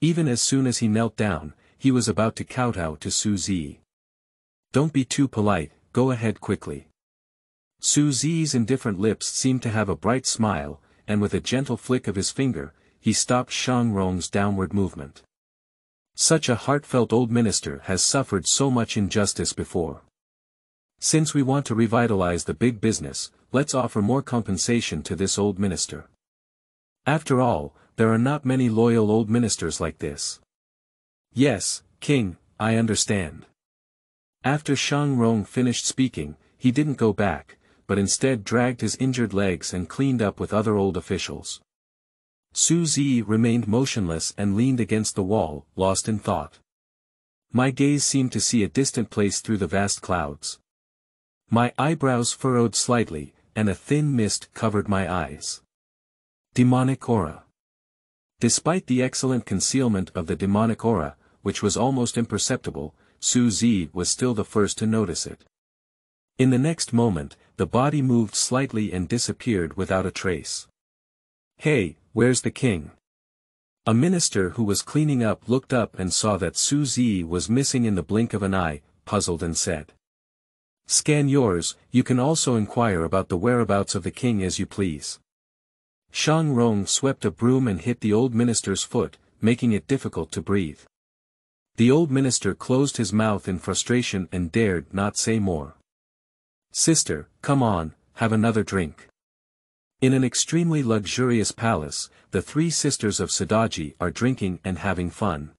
Even as soon as he knelt down, he was about to kowtow to Ziya. "Don't be too polite, go ahead quickly." Ziya's indifferent lips seemed to have a bright smile, and with a gentle flick of his finger, he stopped Shang Rong's downward movement. Such a heartfelt old minister has suffered so much injustice before. Since we want to revitalize the big business, let's offer more compensation to this old minister. After all, there are not many loyal old ministers like this. "Yes, King, I understand. After Shang Rong finished speaking, he didn't go back, but instead dragged his injured legs and cleaned up with other old officials. Su Zi remained motionless and leaned against the wall, lost in thought. My gaze seemed to see a distant place through the vast clouds. My eyebrows furrowed slightly, and a thin mist covered my eyes. Demonic aura. Despite the excellent concealment of the demonic aura, which was almost imperceptible, Su Zi was still the first to notice it. In the next moment, the body moved slightly and disappeared without a trace. Hey, where's the king? A minister who was cleaning up looked up and saw that Su Zi was missing in the blink of an eye, puzzled and said. Scan yours, you can also inquire about the whereabouts of the king as you please. Shang Rong swept a broom and hit the old minister's foot, making it difficult to breathe. The old minister closed his mouth in frustration and dared not say more. Sister, come on, have another drink. In an extremely luxurious palace, the three sisters of Sudaji are drinking and having fun.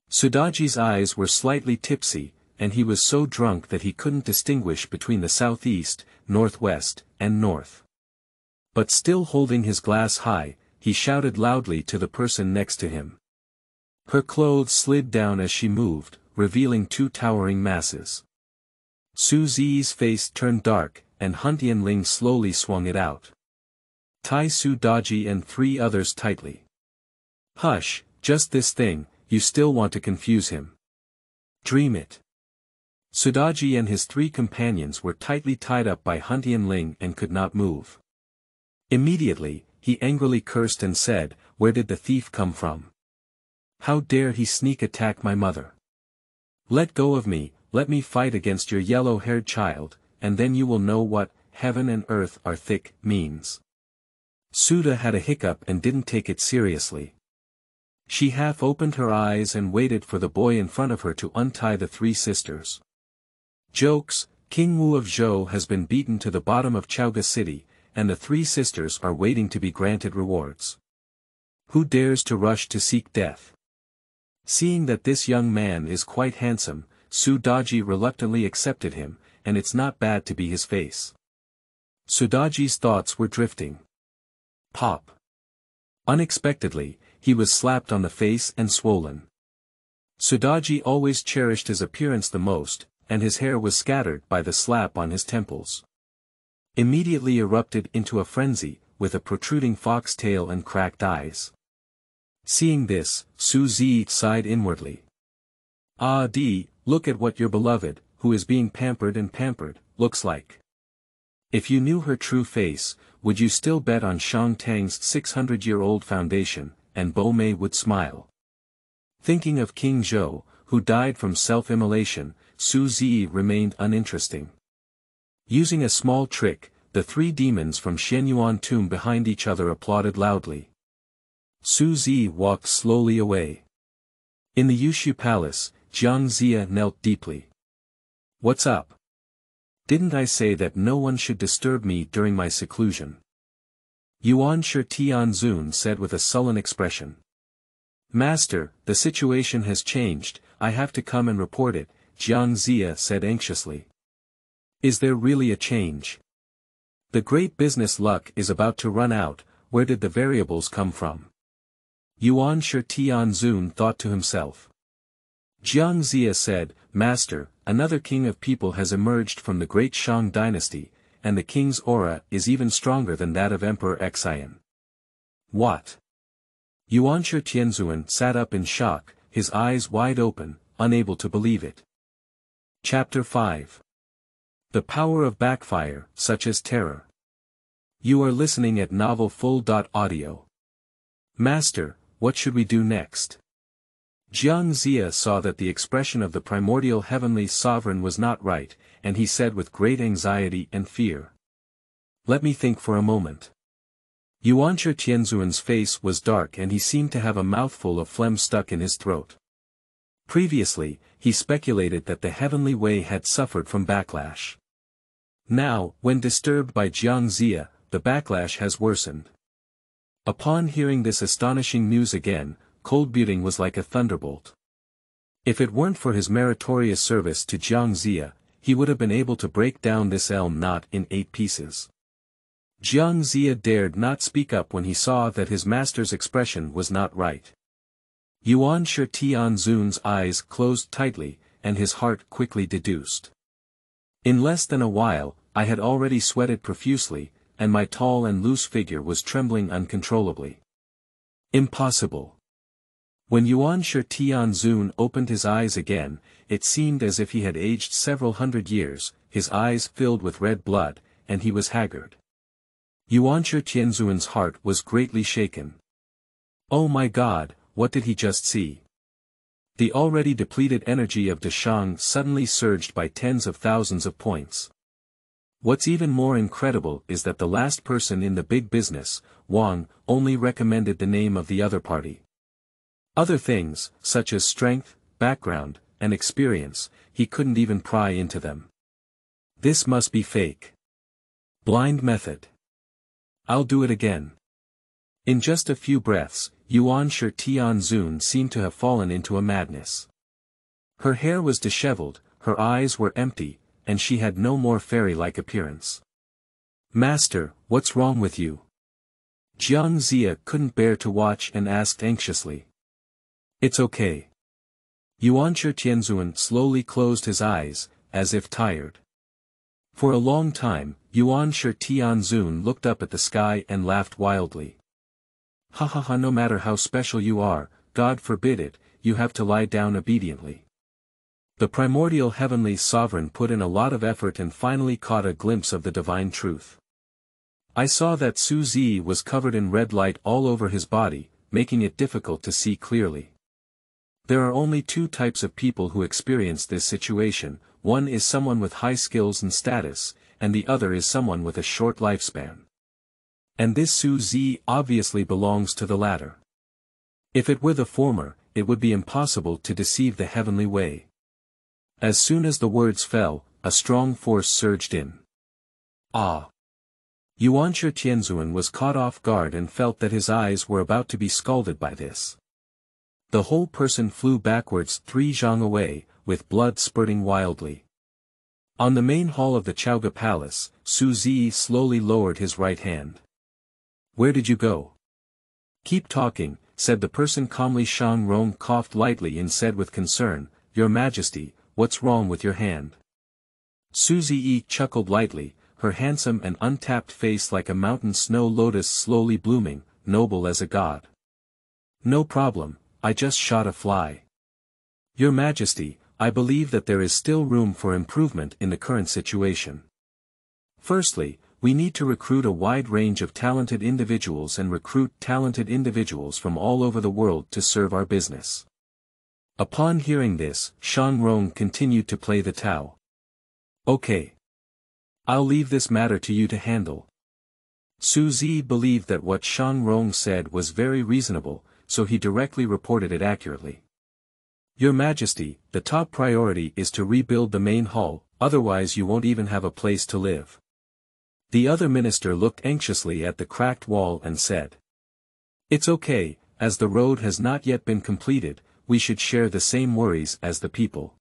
Sudaji's eyes were slightly tipsy, and he was so drunk that he couldn't distinguish between the southeast, northwest, and north. But still holding his glass high, he shouted loudly to the person next to him. Her clothes slid down as she moved, revealing two towering masses. Su Zi's face turned dark, and Hongjun Ling slowly swung it out. Tie Su Daji and three others tightly. Hush, just this thing, you still want to confuse him. Dream it. Sudaji and his three companions were tightly tied up by Hongjun Ling and could not move. Immediately, he angrily cursed and said, Where did the thief come from? How dare he sneak attack my mother? Let go of me, let me fight against your yellow-haired child, and then you will know what, heaven and earth are thick, means. Suda had a hiccup and didn't take it seriously. She half opened her eyes and waited for the boy in front of her to untie the three sisters. Jokes, King Wu of Zhou has been beaten to the bottom of Chaoga City, and the three sisters are waiting to be granted rewards. Who dares to rush to seek death? Seeing that this young man is quite handsome, Su Daji reluctantly accepted him, and it's not bad to be his face. Sudaji's thoughts were drifting. Pop. Unexpectedly, he was slapped on the face and swollen. Sudaji always cherished his appearance the most, and his hair was scattered by the slap on his temples. Immediately erupted into a frenzy, with a protruding fox tail and cracked eyes. Seeing this, Su Zi sighed inwardly. Ah Di, look at what your beloved, who is being pampered and pampered, looks like. If you knew her true face, would you still bet on Shang Tang's 600-year-old foundation, and Bo Mei would smile. Thinking of King Zhou, who died from self-immolation, Su Zi remained uninteresting. Using a small trick, the three demons from Xuanyuan tomb behind each other applauded loudly. Su Zi walked slowly away. In the Yushu Palace, Jiang Ziya knelt deeply. What's up? Didn't I say that no one should disturb me during my seclusion? Yuan Shi Tianzun said with a sullen expression. Master, the situation has changed, I have to come and report it, Jiang Ziya said anxiously. Is there really a change? The great business luck is about to run out, where did the variables come from? Yuan Shi Tianzun thought to himself. Jiang Ziya said, Master, another king of people has emerged from the great Shang dynasty, and the king's aura is even stronger than that of Emperor Xian. What? Yuan Shi Tianzun sat up in shock, his eyes wide open, unable to believe it. Chapter 5. The power of backfire, such as terror. You are listening at novelfull.audio. Master, what should we do next? Jiang Ziya saw that the expression of the primordial heavenly sovereign was not right, and he said with great anxiety and fear. Let me think for a moment. Yuan Shi Tianzun's face was dark and he seemed to have a mouthful of phlegm stuck in his throat. Previously, he speculated that the heavenly way had suffered from backlash. Now, when disturbed by Jiang Ziya, the backlash has worsened. Upon hearing this astonishing news again, cold beauty was like a thunderbolt. If it weren't for his meritorious service to Jiang Ziya, he would have been able to break down this elm knot in 8 pieces. Jiang Ziya dared not speak up when he saw that his master's expression was not right. Yuan Shi Tianzun's eyes closed tightly, and his heart quickly deduced. In less than a while, I had already sweated profusely, and my tall and loose figure was trembling uncontrollably. Impossible. When Yuan Shi Tianzun opened his eyes again, it seemed as if he had aged several hundred years, his eyes filled with red blood, and he was haggard. Yuan Shi Tianzun's heart was greatly shaken. Oh my God, what did he just see? The already depleted energy of Shang suddenly surged by tens of thousands of points. What's even more incredible is that the last person in the big business, Wang, only recommended the name of the other party. Other things, such as strength, background, and experience, he couldn't even pry into them. This must be fake. Blind method. I'll do it again. In just a few breaths, Yuan Shi Tianzun seemed to have fallen into a madness. Her hair was disheveled, her eyes were empty, and she had no more fairy-like appearance. Master, what's wrong with you? Jiang Ziya couldn't bear to watch and asked anxiously. It's okay. Yuan Shi Tianzun slowly closed his eyes, as if tired. For a long time, Yuan Shi Tianzun looked up at the sky and laughed wildly. Ha ha ha, no matter how special you are, God forbid it, you have to lie down obediently. The primordial heavenly sovereign put in a lot of effort and finally caught a glimpse of the divine truth. I saw that Su Zi was covered in red light all over his body, making it difficult to see clearly. There are only 2 types of people who experience this situation, one is someone with high skills and status, and the other is someone with a short lifespan. And this Su Zi obviously belongs to the latter. If it were the former, it would be impossible to deceive the heavenly way. As soon as the words fell, a strong force surged in. Ah! Yuan Shi Tianzun was caught off guard and felt that his eyes were about to be scalded by this. The whole person flew backwards 3 zhang away, with blood spurting wildly. On the main hall of the Chaoga Palace, Su Zi slowly lowered his right hand. Where did you go? Keep talking, said the person calmly. Shang Rong coughed lightly and said with concern, Your Majesty, what's wrong with your hand? Su Zi chuckled lightly, her handsome and untapped face like a mountain snow lotus slowly blooming, noble as a god. No problem, I just shot a fly. Your Majesty, I believe that there is still room for improvement in the current situation. Firstly, we need to recruit a wide range of talented individuals and recruit talented individuals from all over the world to serve our business. Upon hearing this, Shang Rong continued to play the Tao. Okay. I'll leave this matter to you to handle. Su Zi believed that what Shang Rong said was very reasonable, so he directly reported it accurately. Your Majesty, the top priority is to rebuild the main hall, otherwise you won't even have a place to live. The other minister looked anxiously at the cracked wall and said. It's okay, as the road has not yet been completed, we should share the same worries as the people.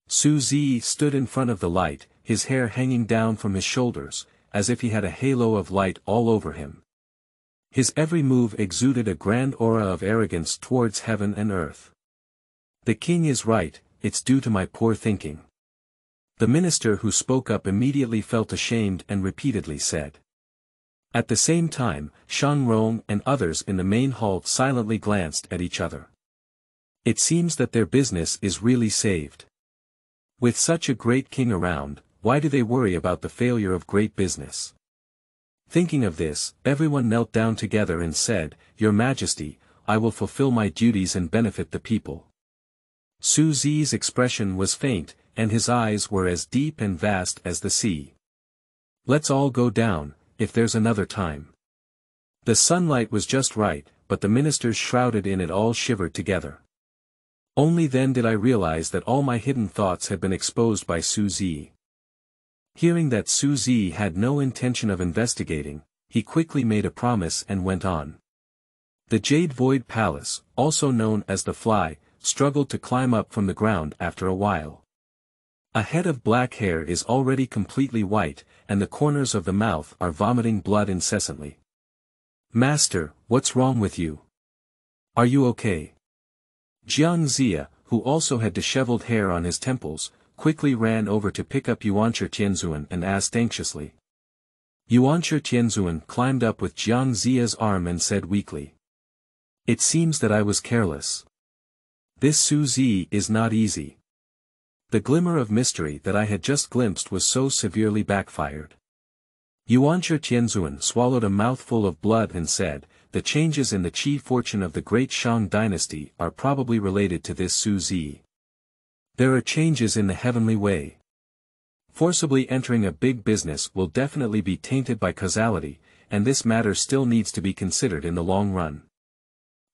Su Zi stood in front of the light, his hair hanging down from his shoulders, as if he had a halo of light all over him. His every move exuded a grand aura of arrogance towards heaven and earth. The king is right, it's due to my poor thinking. The minister who spoke up immediately felt ashamed and repeatedly said. At the same time, Shang Rong and others in the main hall silently glanced at each other. It seems that their business is really saved. With such a great king around, why do they worry about the failure of great business? Thinking of this, everyone knelt down together and said, Your Majesty, I will fulfill my duties and benefit the people. Su Zi's expression was faint, and his eyes were as deep and vast as the sea. Let's all go down, if there's another time. The sunlight was just right, but the ministers shrouded in it all shivered together. Only then did I realize that all my hidden thoughts had been exposed by Su Zi. Hearing that Su Zi had no intention of investigating, he quickly made a promise and went on. The Jade Void Palace, also known as the Fly, struggled to climb up from the ground after a while. A head of black hair is already completely white, and the corners of the mouth are vomiting blood incessantly. "Master, what's wrong with you? Are you okay?" Jiang Ziya, who also had disheveled hair on his temples, quickly ran over to pick up Xuanyuan and asked anxiously. Xuanyuan climbed up with Jiang Ziya's arm and said weakly. "It seems that I was careless. This Su Zi is not easy." The glimmer of mystery that I had just glimpsed was so severely backfired. Xuanyuan swallowed a mouthful of blood and said, "The changes in the qi fortune of the great Shang dynasty are probably related to this Su Zi. There are changes in the heavenly way. Forcibly entering a big business will definitely be tainted by causality, and this matter still needs to be considered in the long run."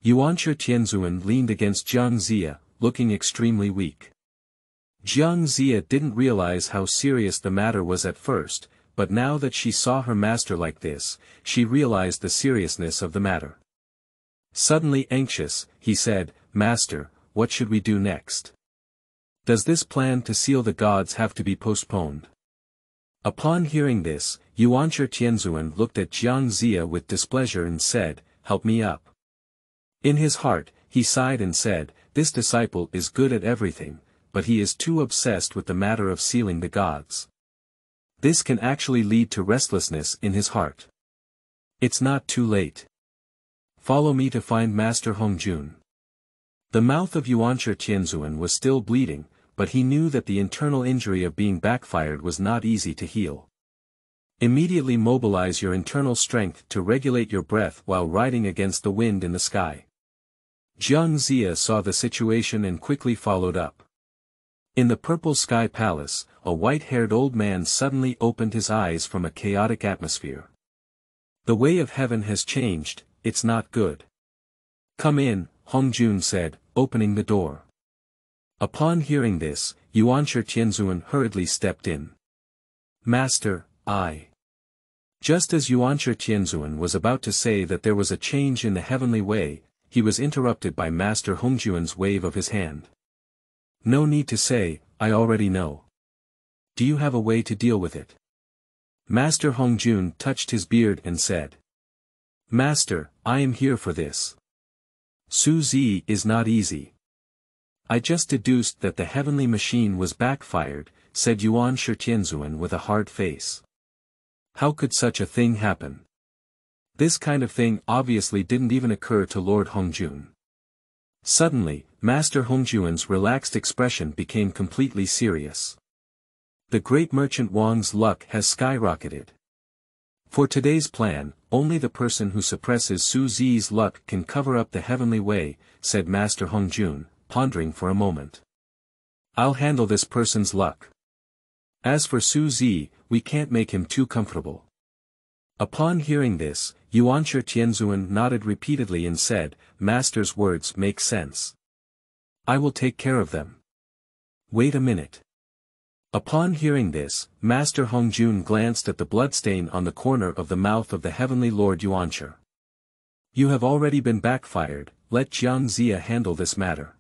Xuanyuan leaned against Jiang Ziya, looking extremely weak. Jiang Ziya didn't realize how serious the matter was at first, but now that she saw her master like this, she realized the seriousness of the matter. Suddenly anxious, he said, "Master, what should we do next? Does this plan to seal the gods have to be postponed?" Upon hearing this, Xuanyuan looked at Jiang Ziya with displeasure and said, "Help me up." In his heart, he sighed and said, "This disciple is good at everything, but he is too obsessed with the matter of sealing the gods. This can actually lead to restlessness in his heart. It's not too late. Follow me to find Master Hongjun." The mouth of Xuanyuan was still bleeding, but he knew that the internal injury of being backfired was not easy to heal. Immediately mobilize your internal strength to regulate your breath while riding against the wind in the sky. Jiang Ziya saw the situation and quickly followed up. In the purple sky palace, a white-haired old man suddenly opened his eyes from a chaotic atmosphere. "The way of heaven has changed, it's not good." "Come in," Hongjun said, opening the door. Upon hearing this, Xuanyuan hurriedly stepped in. "Master, I..." Just as Xuanyuan was about to say that there was a change in the heavenly way, he was interrupted by Master Hongjun's wave of his hand. "No need to say, I already know. Do you have a way to deal with it?" Master Hongjun touched his beard and said. "Master, I am here for this. Su Zi is not easy. I just deduced that the heavenly machine was backfired," said Xuanyuan with a hard face. "How could such a thing happen? This kind of thing obviously didn't even occur to Lord Hongjun." Suddenly, Master Hongjun's relaxed expression became completely serious. "The great merchant Wang's luck has skyrocketed. For today's plan, only the person who suppresses Su Zi's luck can cover up the heavenly way," said Master Hongjun, pondering for a moment. "I'll handle this person's luck. As for Su Zi, we can't make him too comfortable." Upon hearing this, Xuanyuan nodded repeatedly and said, "Master's words make sense. I will take care of them. Wait a minute." Upon hearing this, Master Hongjun glanced at the bloodstain on the corner of the mouth of the heavenly Lord Xuanyuan. "You have already been backfired, let Jiang Ziya handle this matter."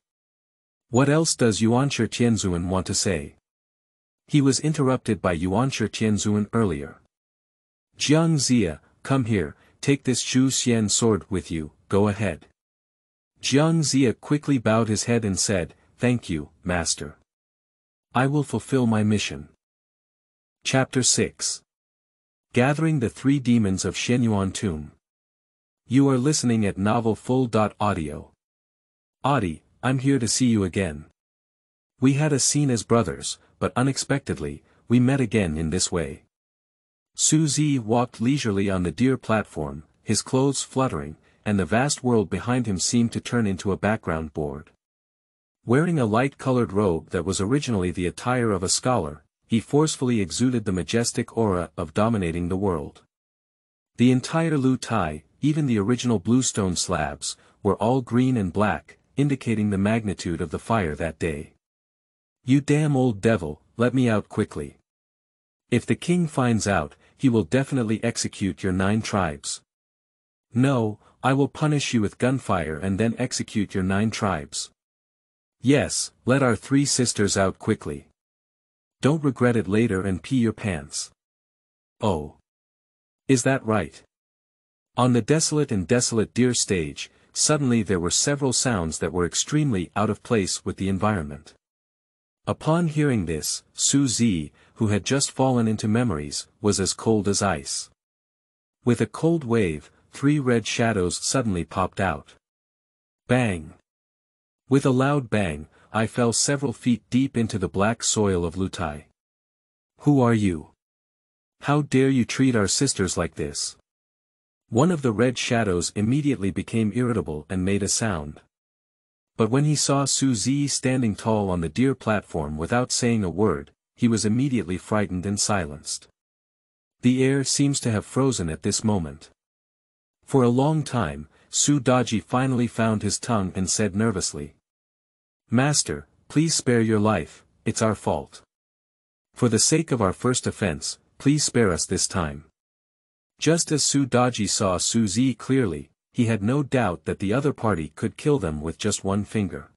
What else does Xuanyuan want to say? He was interrupted by Xuanyuan earlier. "Jiang Ziya, come here, take this Zhou Xian sword with you, go ahead." Jiang Ziya quickly bowed his head and said, "Thank you, Master. I will fulfill my mission." Chapter 6. Gathering the Three Demons of Xuanyuan Tomb. You are listening at novelfull.audio. Audie, I'm here to see you again. We had a scene as brothers, but unexpectedly, we met again in this way. Su Zi walked leisurely on the deer platform, his clothes fluttering, and the vast world behind him seemed to turn into a background board. Wearing a light-colored robe that was originally the attire of a scholar, he forcefully exuded the majestic aura of dominating the world. The entire Lu Tai, even the original bluestone slabs, were all green and black, indicating the magnitude of the fire that day. "You damn old devil, let me out quickly. If the king finds out, he will definitely execute your 9 tribes. No, I will punish you with gunfire and then execute your 9 tribes. Yes, let our three sisters out quickly. Don't regret it later and pee your pants. Oh. Is that right? On the desolate and desolate deer stage, suddenly there were several sounds that were extremely out of place with the environment. Upon hearing this, Ziya, who had just fallen into memories, was as cold as ice. With a cold wave, 3 red shadows suddenly popped out. Bang! With a loud bang, I fell several feet deep into the black soil of Lutai. Who are you? How dare you treat our sisters like this? One of the red shadows immediately became irritable and made a sound. But when he saw Ziya standing tall on the deer platform without saying a word, he was immediately frightened and silenced. The air seems to have frozen at this moment. For a long time, Ziya finally found his tongue and said nervously, "Master, please spare your life, it's our fault. For the sake of our first offense, please spare us this time." Just as Ziya saw Ziya clearly, he had no doubt that the other party could kill them with just one finger.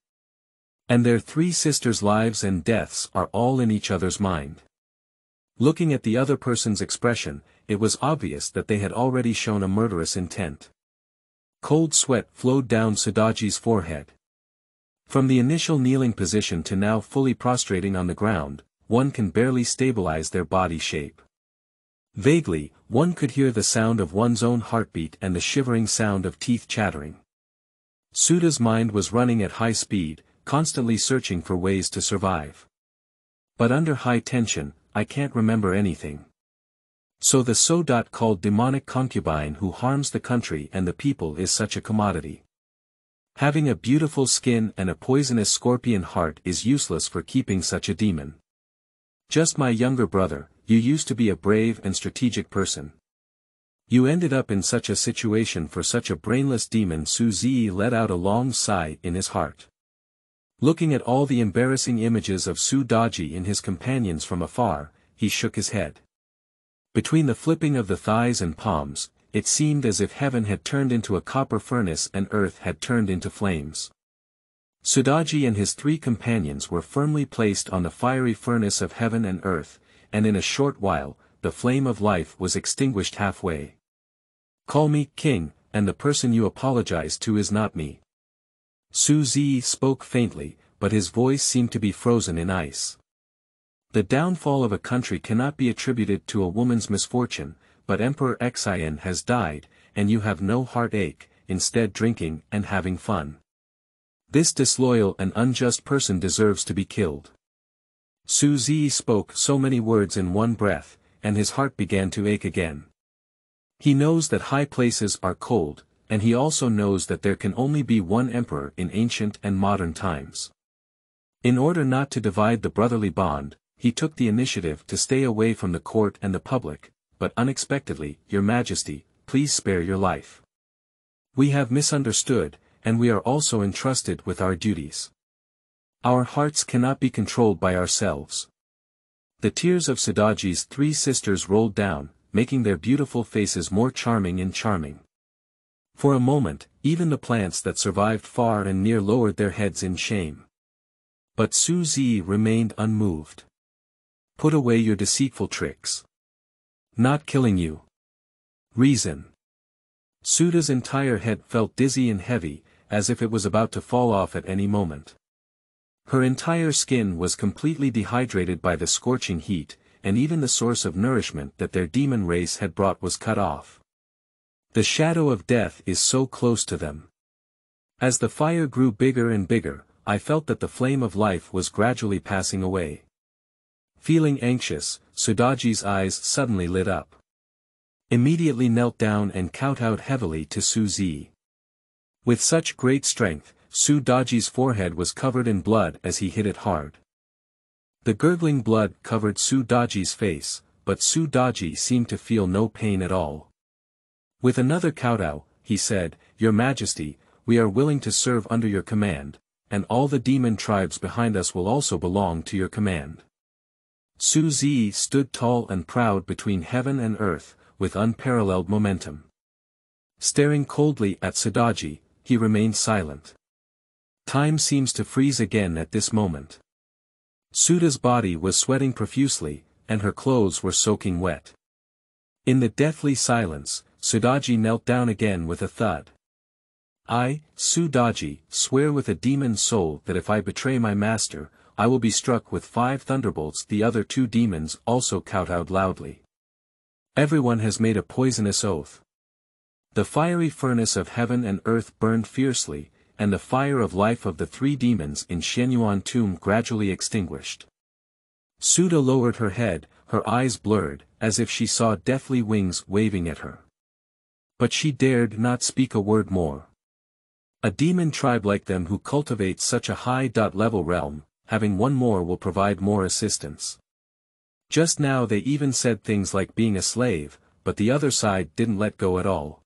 And their 3 sisters' lives and deaths are all in each other's mind. Looking at the other person's expression, it was obvious that they had already shown a murderous intent. Cold sweat flowed down Ziya's forehead. From the initial kneeling position to now fully prostrating on the ground, one can barely stabilize their body shape. Vaguely, one could hear the sound of one's own heartbeat and the shivering sound of teeth chattering. Ziya's mind was running at high speed, constantly searching for ways to survive. But under high tension, I can't remember anything. So the so-called demonic concubine who harms the country and the people is such a commodity. Having a beautiful skin and a poisonous scorpion heart is useless for keeping such a demon. Just my younger brother, you used to be a brave and strategic person. You ended up in such a situation for such a brainless demon. Ziya let out a long sigh in his heart. Looking at all the embarrassing images of Ziya and his companions from afar, he shook his head. Between the flipping of the thighs and palms, it seemed as if heaven had turned into a copper furnace and earth had turned into flames. Ziya and his 3 companions were firmly placed on the fiery furnace of heaven and earth, and in a short while, the flame of life was extinguished halfway. Call me king, and the person you apologize to is not me. Ziya spoke faintly, but his voice seemed to be frozen in ice. The downfall of a country cannot be attributed to a woman's misfortune, but Emperor Xian has died, and you have no heartache, instead drinking and having fun. This disloyal and unjust person deserves to be killed. Ziya spoke so many words in one breath, and his heart began to ache again. He knows that high places are cold, and he also knows that there can only be one emperor in ancient and modern times. In order not to divide the brotherly bond, he took the initiative to stay away from the court and the public, but unexpectedly, Your Majesty, please spare your life. We have misunderstood, and we are also entrusted with our duties. Our hearts cannot be controlled by ourselves. The tears of Ziya's 3 sisters rolled down, making their beautiful faces more charming and charming. For a moment, even the plants that survived far and near lowered their heads in shame. But Ziya remained unmoved. Put away your deceitful tricks. Not killing you. Reason. Ziya's entire head felt dizzy and heavy, as if it was about to fall off at any moment. Her entire skin was completely dehydrated by the scorching heat, and even the source of nourishment that their demon race had brought was cut off. The shadow of death is so close to them. As the fire grew bigger and bigger, I felt that the flame of life was gradually passing away. Feeling anxious, Ziya's eyes suddenly lit up. Immediately knelt down and kowtowed heavily to Ziya. With such great strength, Ziya's forehead was covered in blood as he hit it hard. The gurgling blood covered Ziya's face, but Ziya seemed to feel no pain at all. With another kowtow, he said, Your Majesty, we are willing to serve under your command, and all the demon tribes behind us will also belong to your command. Ziya stood tall and proud between heaven and earth, with unparalleled momentum. Staring coldly at Ziya, he remained silent. Time seems to freeze again at this moment. Suda's body was sweating profusely, and her clothes were soaking wet. In the deathly silence, Sudaji knelt down again with a thud. I, Sudaji, swear with a demon soul that if I betray my master, I will be struck with 5 thunderbolts. The other 2 demons also kowtowed loudly. Everyone has made a poisonous oath. The fiery furnace of heaven and earth burned fiercely, and the fire of life of the 3 demons in Xuanyuan tomb gradually extinguished. Suda lowered her head, her eyes blurred, as if she saw deathly wings waving at her. But she dared not speak a word more. A demon tribe like them who cultivates such a high-level realm, having one more will provide more assistance. Just now they even said things like being a slave, but the other side didn't let go at all.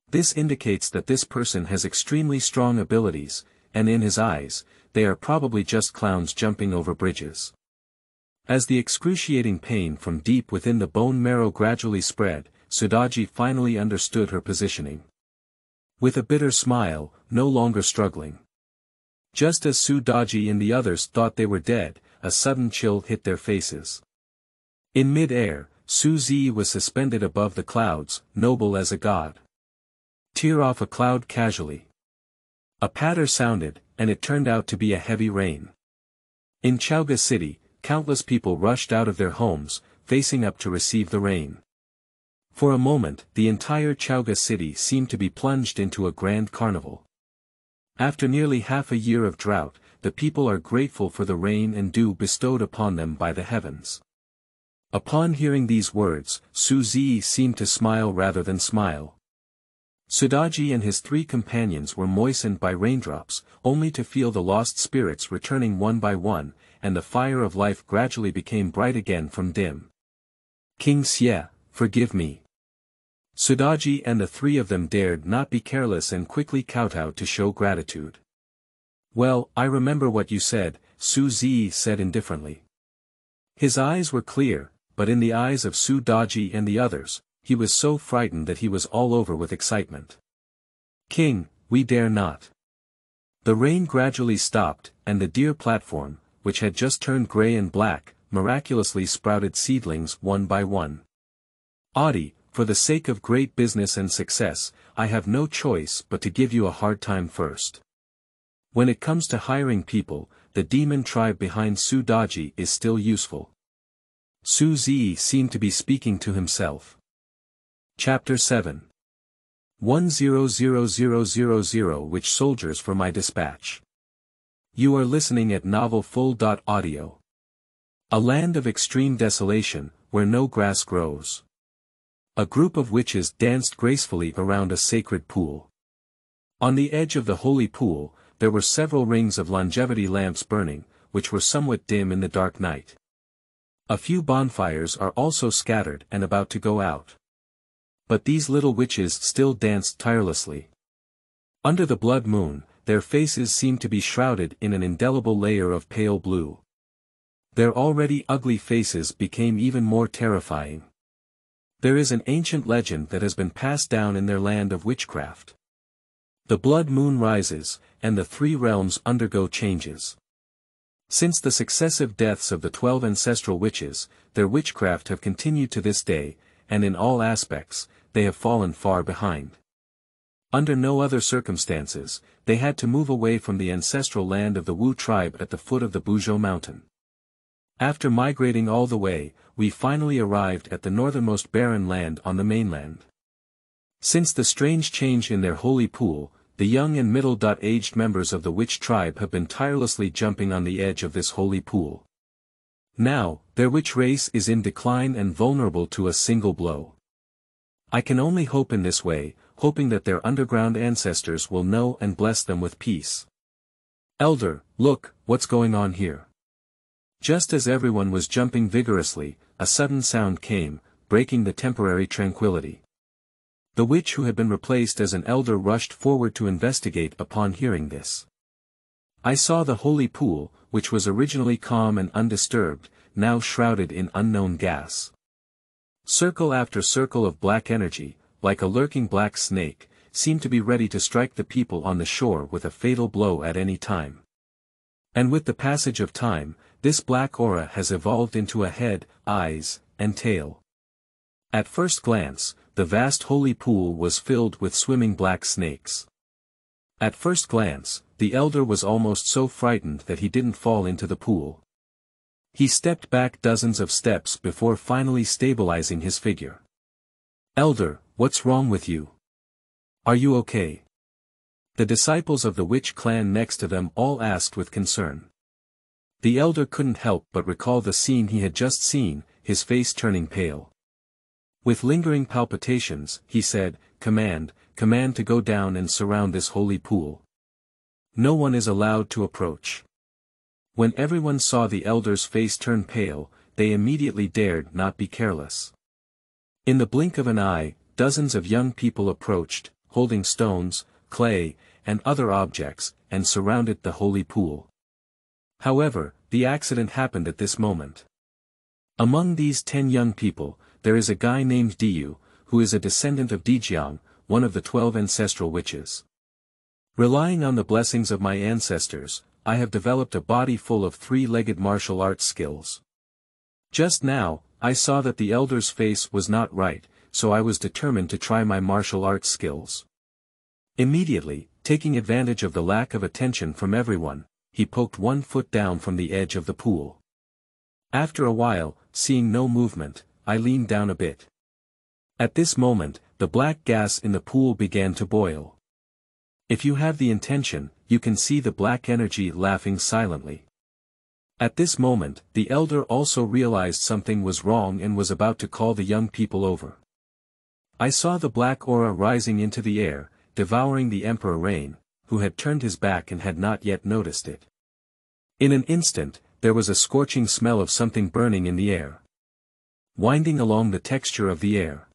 This indicates that this person has extremely strong abilities, and in his eyes, they are probably just clowns jumping over bridges. As the excruciating pain from deep within the bone marrow gradually spread, Sudaji finally understood her positioning. With a bitter smile, no longer struggling. Just as Sudaji and the others thought they were dead, a sudden chill hit their faces. In mid-air, Ziya was suspended above the clouds, noble as a god. Tear off a cloud casually. A patter sounded, and it turned out to be a heavy rain. In Chaoga City, countless people rushed out of their homes, facing up to receive the rain. For a moment, the entire Chaoga City seemed to be plunged into a grand carnival. After nearly half a year of drought, the people are grateful for the rain and dew bestowed upon them by the heavens. Upon hearing these words, Ziya seemed to smile rather than smile. Sudaji and his 3 companions were moistened by raindrops, only to feel the lost spirits returning one by one, and the fire of life gradually became bright again from dim. King Xie, forgive me. Sudaji and the 3 of them dared not be careless and quickly kowtowed to show gratitude. Well, I remember what you said, Ziya said indifferently. His eyes were clear, but in the eyes of Sudaji and the others, he was so frightened that he was all over with excitement. King, we dare not. The rain gradually stopped, and the deer platform, which had just turned grey and black, miraculously sprouted seedlings one by one. Adi, for the sake of great business and success, I have no choice but to give you a hard time first. When it comes to hiring people, the demon tribe behind Sudaji is still useful. Ziya seemed to be speaking to himself. Chapter 7 100000 Which soldiers for my dispatch? You are listening at novelfull.audio. A land of extreme desolation, where no grass grows. A group of witches danced gracefully around a sacred pool. On the edge of the holy pool, there were several rings of longevity lamps burning, which were somewhat dim in the dark night. A few bonfires are also scattered and about to go out. But these little witches still danced tirelessly. Under the blood moon, their faces seemed to be shrouded in an indelible layer of pale blue. Their already ugly faces became even more terrifying. There is an ancient legend that has been passed down in their land of witchcraft. The blood moon rises, and the 3 realms undergo changes. Since the successive deaths of the 12 ancestral witches, their witchcraft have continued to this day, and in all aspects, they have fallen far behind. Under no other circumstances, they had to move away from the ancestral land of the Wu tribe at the foot of the Buzhou mountain. After migrating all the way, we finally arrived at the northernmost barren land on the mainland. Since the strange change in their holy pool, the young and middle-aged members of the witch tribe have been tirelessly jumping on the edge of this holy pool. Now, their witch race is in decline and vulnerable to a single blow. I can only hope in this way, hoping that their underground ancestors will know and bless them with peace. Elder, look, what's going on here? Just as everyone was jumping vigorously, a sudden sound came, breaking the temporary tranquility. The witch who had been replaced as an elder rushed forward to investigate upon hearing this. I saw the holy pool, which was originally calm and undisturbed, now shrouded in unknown gas. Circle after circle of black energy, like a lurking black snake, seemed to be ready to strike the people on the shore with a fatal blow at any time. And with the passage of time, this black aura has evolved into a head, eyes, and tail. At first glance, the vast holy pool was filled with swimming black snakes. At first glance, the elder was almost so frightened that he didn't fall into the pool. He stepped back dozens of steps before finally stabilizing his figure. "Elder, what's wrong with you? Are you okay?" The disciples of the witch clan next to them all asked with concern. The elder couldn't help but recall the scene he had just seen, his face turning pale. With lingering palpitations, he said, command to go down and surround this holy pool. No one is allowed to approach." When everyone saw the elder's face turn pale, they immediately dared not be careless. In the blink of an eye, dozens of young people approached, holding stones, clay, and other objects, and surrounded the holy pool. However, the accident happened at this moment. Among these 10 young people, there is a guy named Zhou, who is a descendant of Jiang, one of the 12 ancestral witches. "Relying on the blessings of my ancestors, I have developed a body full of 3-legged martial arts skills. Just now, I saw that the elder's face was not right, so I was determined to try my martial arts skills." Immediately, taking advantage of the lack of attention from everyone, he poked 1 foot down from the edge of the pool. After a while, seeing no movement, I leaned down a bit. At this moment, the black gas in the pool began to boil. If you have the intention, you can see the black energy laughing silently. At this moment, the elder also realized something was wrong and was about to call the young people over. I saw the black aura rising into the air, devouring the Emperor Rain, who had turned his back and had not yet noticed it. In an instant, there was a scorching smell of something burning in the air, winding along the texture of the air.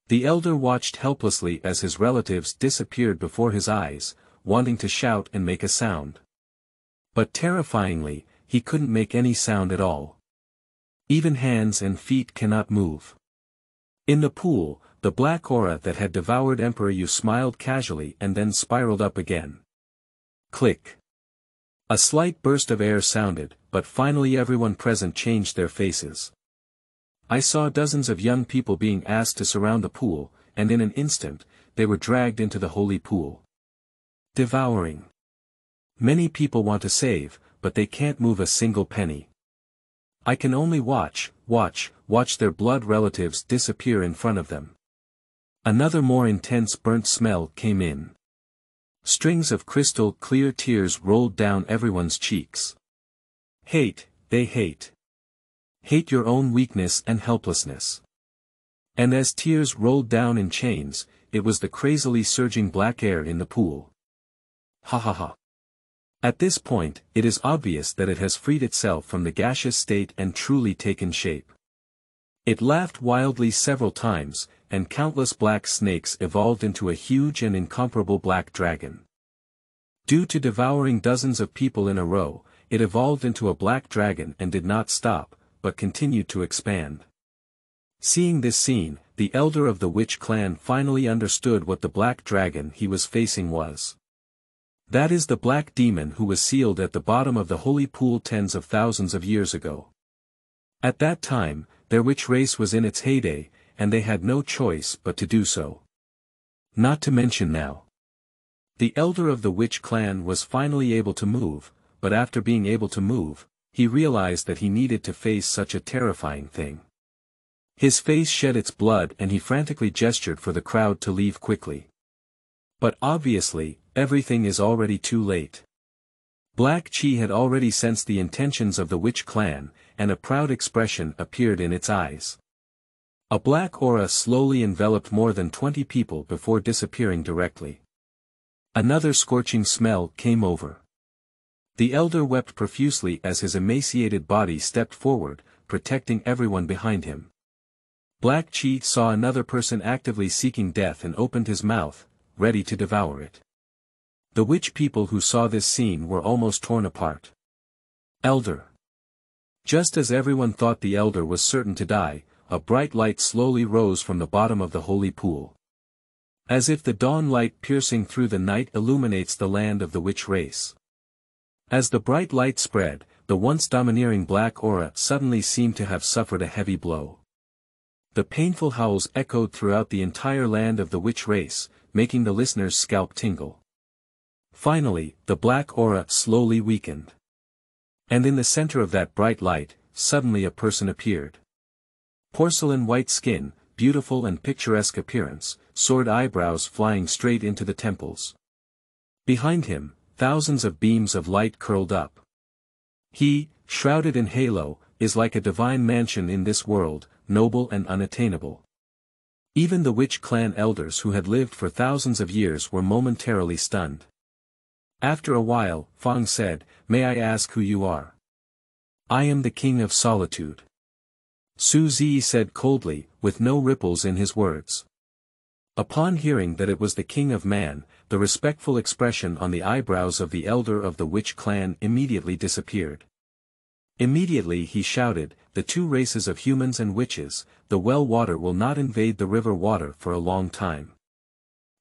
The elder watched helplessly as his relatives disappeared before his eyes, wanting to shout and make a sound. But terrifyingly, he couldn't make any sound at all. Even hands and feet cannot move. In the pool, the black aura that had devoured Emperor Yu smiled casually and then spiraled up again. Click. A slight burst of air sounded, but finally everyone present changed their faces. I saw dozens of young people being asked to surround the pool, and in an instant, they were dragged into the holy pool. Devouring. Many people want to save, but they can't move a single penny. I can only watch their blood relatives disappear in front of them. Another more intense burnt smell came in. Strings of crystal clear tears rolled down everyone's cheeks. Hate, they hate. Hate your own weakness and helplessness. And as tears rolled down in chains, it was the crazily surging black air in the pool. Ha ha ha. At this point, it is obvious that it has freed itself from the gaseous state and truly taken shape. It laughed wildly several times, and countless black snakes evolved into a huge and incomparable black dragon. Due to devouring dozens of people in a row, it evolved into a black dragon and did not stop, but continued to expand. Seeing this scene, the elder of the witch clan finally understood what the black dragon he was facing was. That is the black demon who was sealed at the bottom of the holy pool tens of thousands of years ago. At that time, their witch race was in its heyday, and they had no choice but to do so. Not to mention now. The elder of the witch clan was finally able to move, but after being able to move, he realized that he needed to face such a terrifying thing. His face shed its blood and he frantically gestured for the crowd to leave quickly. But obviously, everything is already too late. Black Chi had already sensed the intentions of the witch clan, and a proud expression appeared in its eyes. A black aura slowly enveloped more than 20 people before disappearing directly. Another scorching smell came over. The elder wept profusely as his emaciated body stepped forward, protecting everyone behind him. Black Chi saw another person actively seeking death and opened his mouth, ready to devour it. The witch people who saw this scene were almost torn apart. Elder. Just as everyone thought the elder was certain to die, a bright light slowly rose from the bottom of the holy pool. As if the dawn light piercing through the night illuminates the land of the witch race. As the bright light spread, the once domineering black aura suddenly seemed to have suffered a heavy blow. The painful howls echoed throughout the entire land of the witch race, making the listener's scalp tingle. Finally, the black aura slowly weakened. And in the center of that bright light, suddenly a person appeared. Porcelain white skin, beautiful and picturesque appearance, sword eyebrows flying straight into the temples. Behind him, thousands of beams of light curled up. He, shrouded in halo, is like a divine mansion in this world, noble and unattainable. Even the witch clan elders who had lived for thousands of years were momentarily stunned. After a while, Fang said, "May I ask who you are?" "I am the King of Solitude." Ziya said coldly, with no ripples in his words. Upon hearing that it was the King of Man, the respectful expression on the eyebrows of the elder of the witch clan immediately disappeared. Immediately he shouted, "The two races of humans and witches, the well water will not invade the river water for a long time.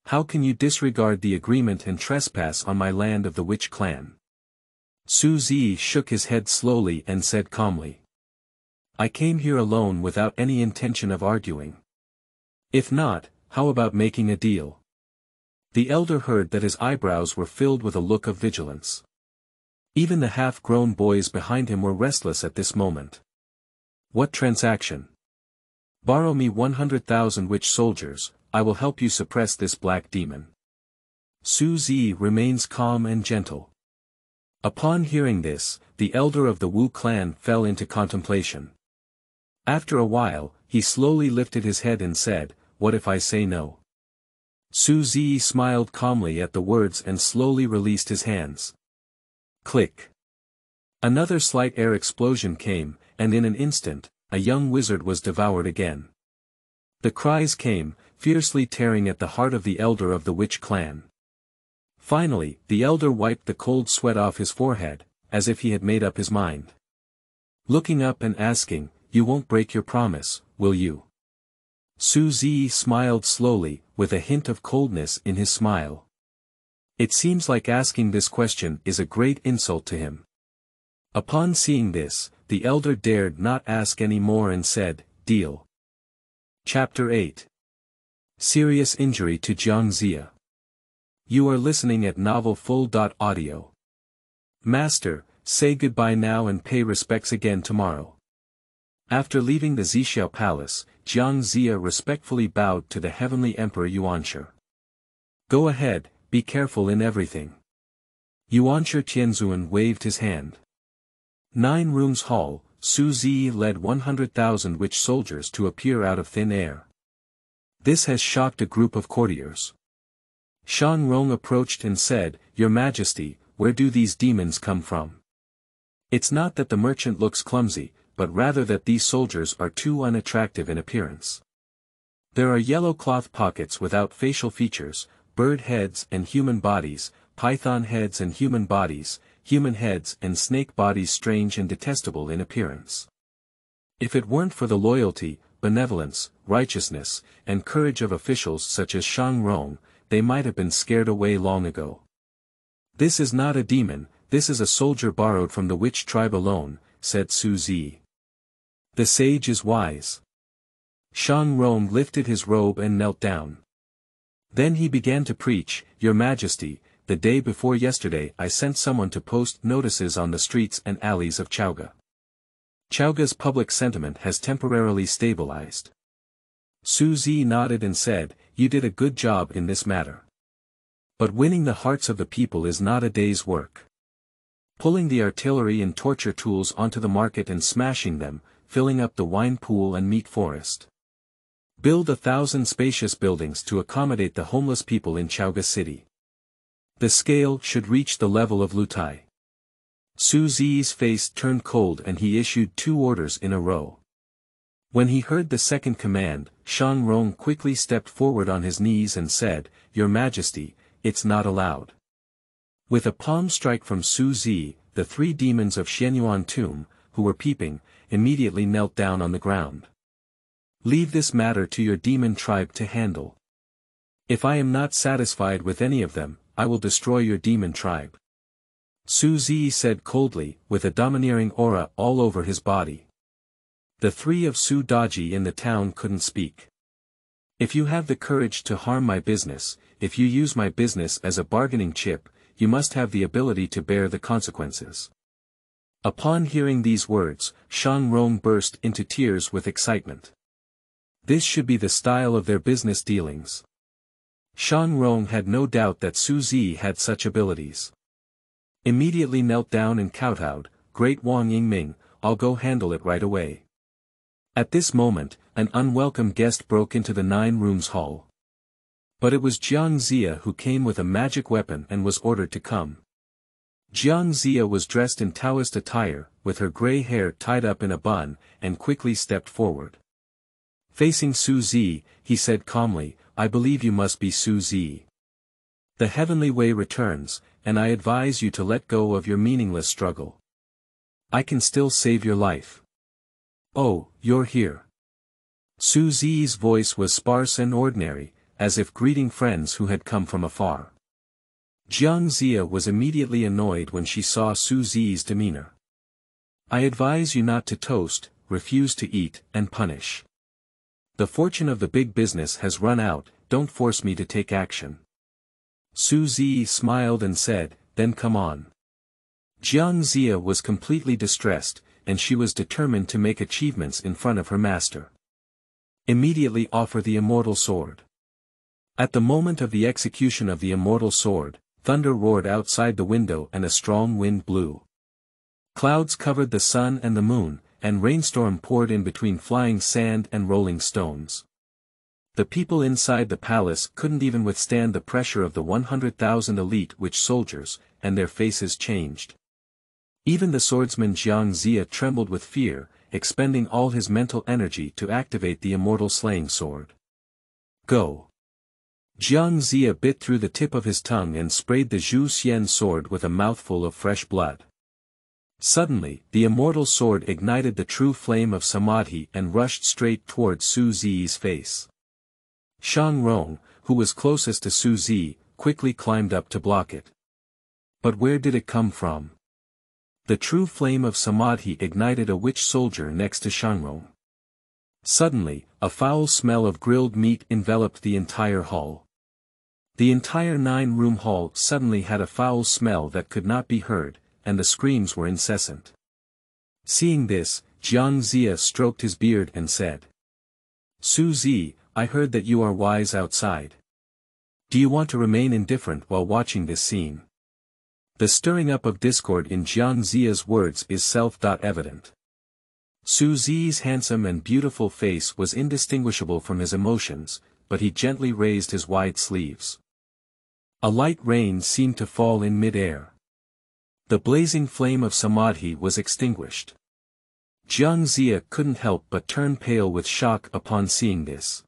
How can you disregard the agreement and trespass on my land of the witch clan?" Ziya shook his head slowly and said calmly, "I came here alone without any intention of arguing. If not, how about making a deal?" The elder heard that his eyebrows were filled with a look of vigilance. Even the half-grown boys behind him were restless at this moment. "What transaction?" "Borrow me 100,000 witch soldiers, I will help you suppress this black demon." Ziya remains calm and gentle. Upon hearing this, the elder of the Wu clan fell into contemplation. After a while, he slowly lifted his head and said, "What if I say no?" Ziya smiled calmly at the words and slowly released his hands. Click. Another slight air explosion came, and in an instant, a young wizard was devoured again. The cries came, fiercely tearing at the heart of the elder of the witch clan. Finally, the elder wiped the cold sweat off his forehead, as if he had made up his mind. Looking up and asking, "You won't break your promise, will you?" Ziya smiled slowly, with a hint of coldness in his smile. It seems like asking this question is a great insult to him. Upon seeing this, the elder dared not ask any more and said, "Deal." Chapter 8. Serious injury to Jiang Ziya. You are listening at novelfull.audio. Master, say goodbye now and pay respects again tomorrow. After leaving the Zixiao palace, Jiang Ziya respectfully bowed to the heavenly emperor Yuanshi. "Go ahead, be careful in everything." Yuanshi Tianzuan waved his hand. 9 rooms hall, Ziya led 100,000 witch soldiers to appear out of thin air. This has shocked a group of courtiers. Shang approached and said, "Your Majesty, where do these demons come from?" "It's not that the merchant looks clumsy, but rather that these soldiers are too unattractive in appearance. There are yellow cloth pockets without facial features, bird heads and human bodies, python heads and human bodies, human heads and snake bodies strange and detestable in appearance. If it weren't for the loyalty, benevolence, righteousness, and courage of officials such as Shang, they might have been scared away long ago. This is not a demon, this is a soldier borrowed from the witch tribe alone," said Ziya. "The sage is wise." Shang lifted his robe and knelt down. Then he began to preach, "Your Majesty, the day before yesterday I sent someone to post notices on the streets and alleys of Chaoga. Chaoga's public sentiment has temporarily stabilized." Ziya nodded and said, "You did a good job in this matter. But winning the hearts of the people is not a day's work. Pulling the artillery and torture tools onto the market and smashing them, filling up the wine pool and meat forest. Build 1,000 spacious buildings to accommodate the homeless people in Chaoga City. The scale should reach the level of Lutai." Ziya's face turned cold and he issued 2 orders in a row. When he heard the second command, Shang quickly stepped forward on his knees and said, "Your Majesty, it's not allowed." With a palm strike from Ziya, the 3 demons of Xuanyuan tomb, who were peeping, immediately knelt down on the ground. "Leave this matter to your demon tribe to handle. If I am not satisfied with any of them, I will destroy your demon tribe. Ziya said coldly, with a domineering aura all over his body. The three of Su Daji in the town couldn't speak. If you have the courage to harm my business, if you use my business as a bargaining chip, you must have the ability to bear the consequences. Upon hearing these words, Shang burst into tears with excitement. This should be the style of their business dealings. Shang had no doubt that Ziya had such abilities. Immediately knelt down and kowtowed, "Great Wang Yingming, I'll go handle it right away." At this moment, an unwelcome guest broke into the 9 rooms hall. But it was Ziya who came with a magic weapon and was ordered to come. Ziya was dressed in Taoist attire, with her grey hair tied up in a bun, and quickly stepped forward. Facing Ziya, he said calmly, "I believe you must be Ziya. The heavenly way returns, and I advise you to let go of your meaningless struggle. I can still save your life." "Oh, you're here." Ziya's voice was sparse and ordinary, as if greeting friends who had come from afar. Ziya was immediately annoyed when she saw Ziya's demeanor. "I advise you not to toast, refuse to eat, and punish. The fortune of the big business has run out, don't force me to take action." Ziya smiled and said, "Then come on." Ziya was completely distressed, and she was determined to make achievements in front of her master. "Immediately offer the immortal sword." At the moment of the execution of the immortal sword, thunder roared outside the window and a strong wind blew. Clouds covered the sun and the moon, and rainstorm poured in between flying sand and rolling stones. The people inside the palace couldn't even withstand the pressure of the 100,000 elite witch soldiers, and their faces changed. Even the swordsman Ziya trembled with fear, expending all his mental energy to activate the immortal slaying sword. "Go!" Ziya bit through the tip of his tongue and sprayed the Zhou sword with a mouthful of fresh blood. Suddenly, the immortal sword ignited the true flame of Samadhi and rushed straight towards Ziya's face. Shang, who was closest to Ziya, quickly climbed up to block it. But where did it come from? The true flame of Samadhi ignited a witch soldier next to Shang. Suddenly, a foul smell of grilled meat enveloped the entire hall. The entire 9-room hall suddenly had a foul smell that could not be heard, and the screams were incessant. Seeing this, Ziya stroked his beard and said, "Ziya, I heard that you are wise outside. Do you want to remain indifferent while watching this scene?" The stirring up of discord in Ziya's words is self-evident. Ziya's handsome and beautiful face was indistinguishable from his emotions, but he gently raised his wide sleeves. A light rain seemed to fall in mid-air. The blazing flame of Samadhi was extinguished. Ziya couldn't help but turn pale with shock upon seeing this.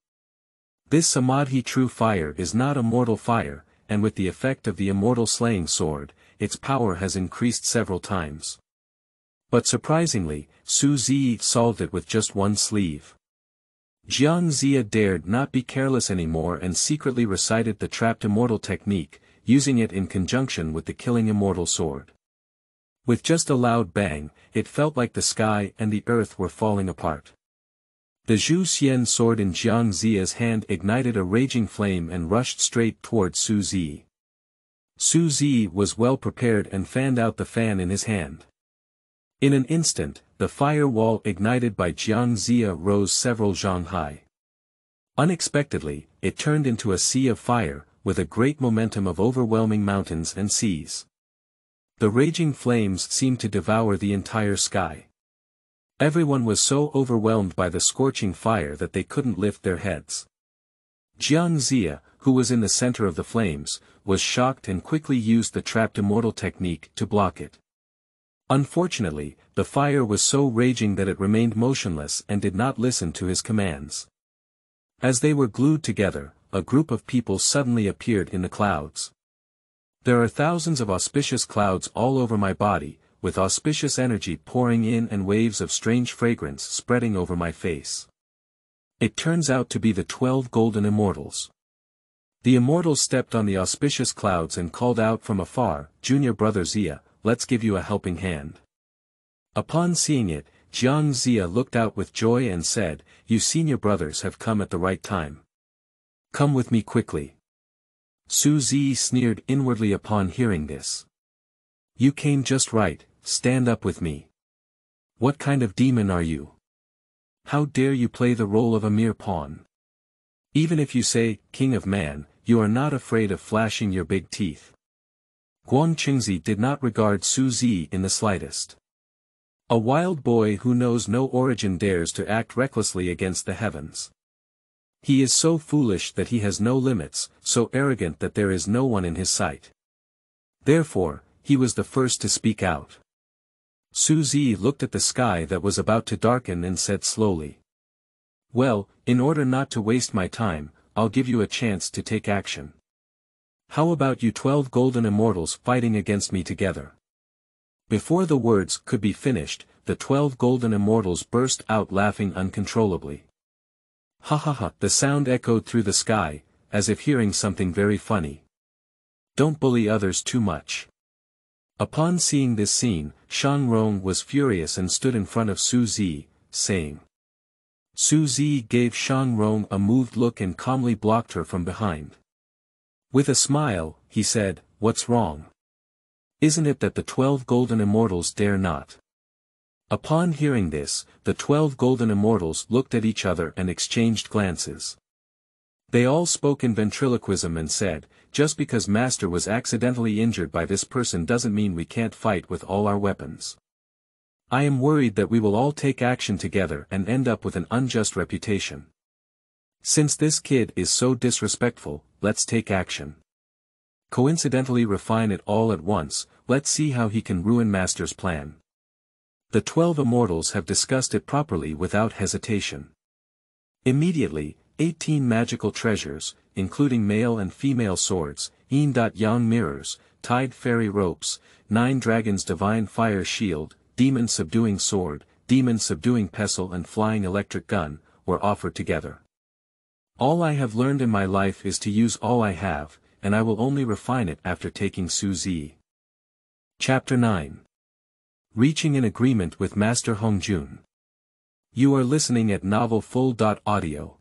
This Samadhi true fire is not a mortal fire, and with the effect of the immortal slaying sword, its power has increased several times. But surprisingly, Ziya solved it with just one sleeve. Ziya dared not be careless anymore and secretly recited the trapped immortal technique, using it in conjunction with the killing immortal sword. With just a loud bang, it felt like the sky and the earth were falling apart. The Zhou sword in Ziya's hand ignited a raging flame and rushed straight towards Ziya. Ziya was well prepared and fanned out the fan in his hand. In an instant, the fire wall ignited by Ziya rose several zhang high. Unexpectedly, it turned into a sea of fire, with a great momentum of overwhelming mountains and seas. The raging flames seemed to devour the entire sky. Everyone was so overwhelmed by the scorching fire that they couldn't lift their heads. Ziya, who was in the center of the flames, was shocked and quickly used the trapped immortal technique to block it. Unfortunately, the fire was so raging that it remained motionless and did not listen to his commands. As they were glued together, a group of people suddenly appeared in the clouds. "There are thousands of auspicious clouds all over my body, with auspicious energy pouring in and waves of strange fragrance spreading over my face. It turns out to be the 12 golden immortals. The immortals stepped on the auspicious clouds and called out from afar, "Junior brother Ziya, let's give you a helping hand." Upon seeing it, Jiang Ziya looked out with joy and said, "You senior brothers have come at the right time. Come with me quickly." Su Zi sneered inwardly upon hearing this. "You came just right, stand up with me. What kind of demon are you? How dare you play the role of a mere pawn? Even if you say, 'King of Man,' you are not afraid of flashing your big teeth." Guan Qingzi did not regard Su Zi in the slightest. A wild boy who knows no origin dares to act recklessly against the heavens. He is so foolish that he has no limits, so arrogant that there is no one in his sight. Therefore, he was the first to speak out. Su Zi looked at the sky that was about to darken and said slowly, "Well, in order not to waste my time, I'll give you a chance to take action. How about you 12 golden immortals fighting against me together?" Before the words could be finished, the 12 golden immortals burst out laughing uncontrollably. "Ha ha ha!" The sound echoed through the sky, as if hearing something very funny. "Don't bully others too much." Upon seeing this scene, Shang was furious and stood in front of Su Zi, saying. Su Zi gave Shang a moved look and calmly blocked her from behind. With a smile, he said, "What's wrong? Isn't it that the 12 golden immortals dare not?" Upon hearing this, the 12 golden immortals looked at each other and exchanged glances. They all spoke in ventriloquism and said, "Just because Master was accidentally injured by this person doesn't mean we can't fight with all our weapons. I am worried that we will all take action together and end up with an unjust reputation. Since this kid is so disrespectful, let's take action. Coincidentally refine it all at once, let's see how he can ruin Master's plan." The 12 immortals have discussed it properly without hesitation. Immediately, 18 magical treasures, including male and female swords, yin-yang mirrors, tied fairy ropes, 9 dragons divine fire shield, demon subduing sword, demon subduing pestle and flying electric gun, were offered together. All I have learned in my life is to use all I have, and I will only refine it after taking Su Zi. Chapter 9. Reaching an agreement with Master Hongjun. You are listening at novelfull.audio.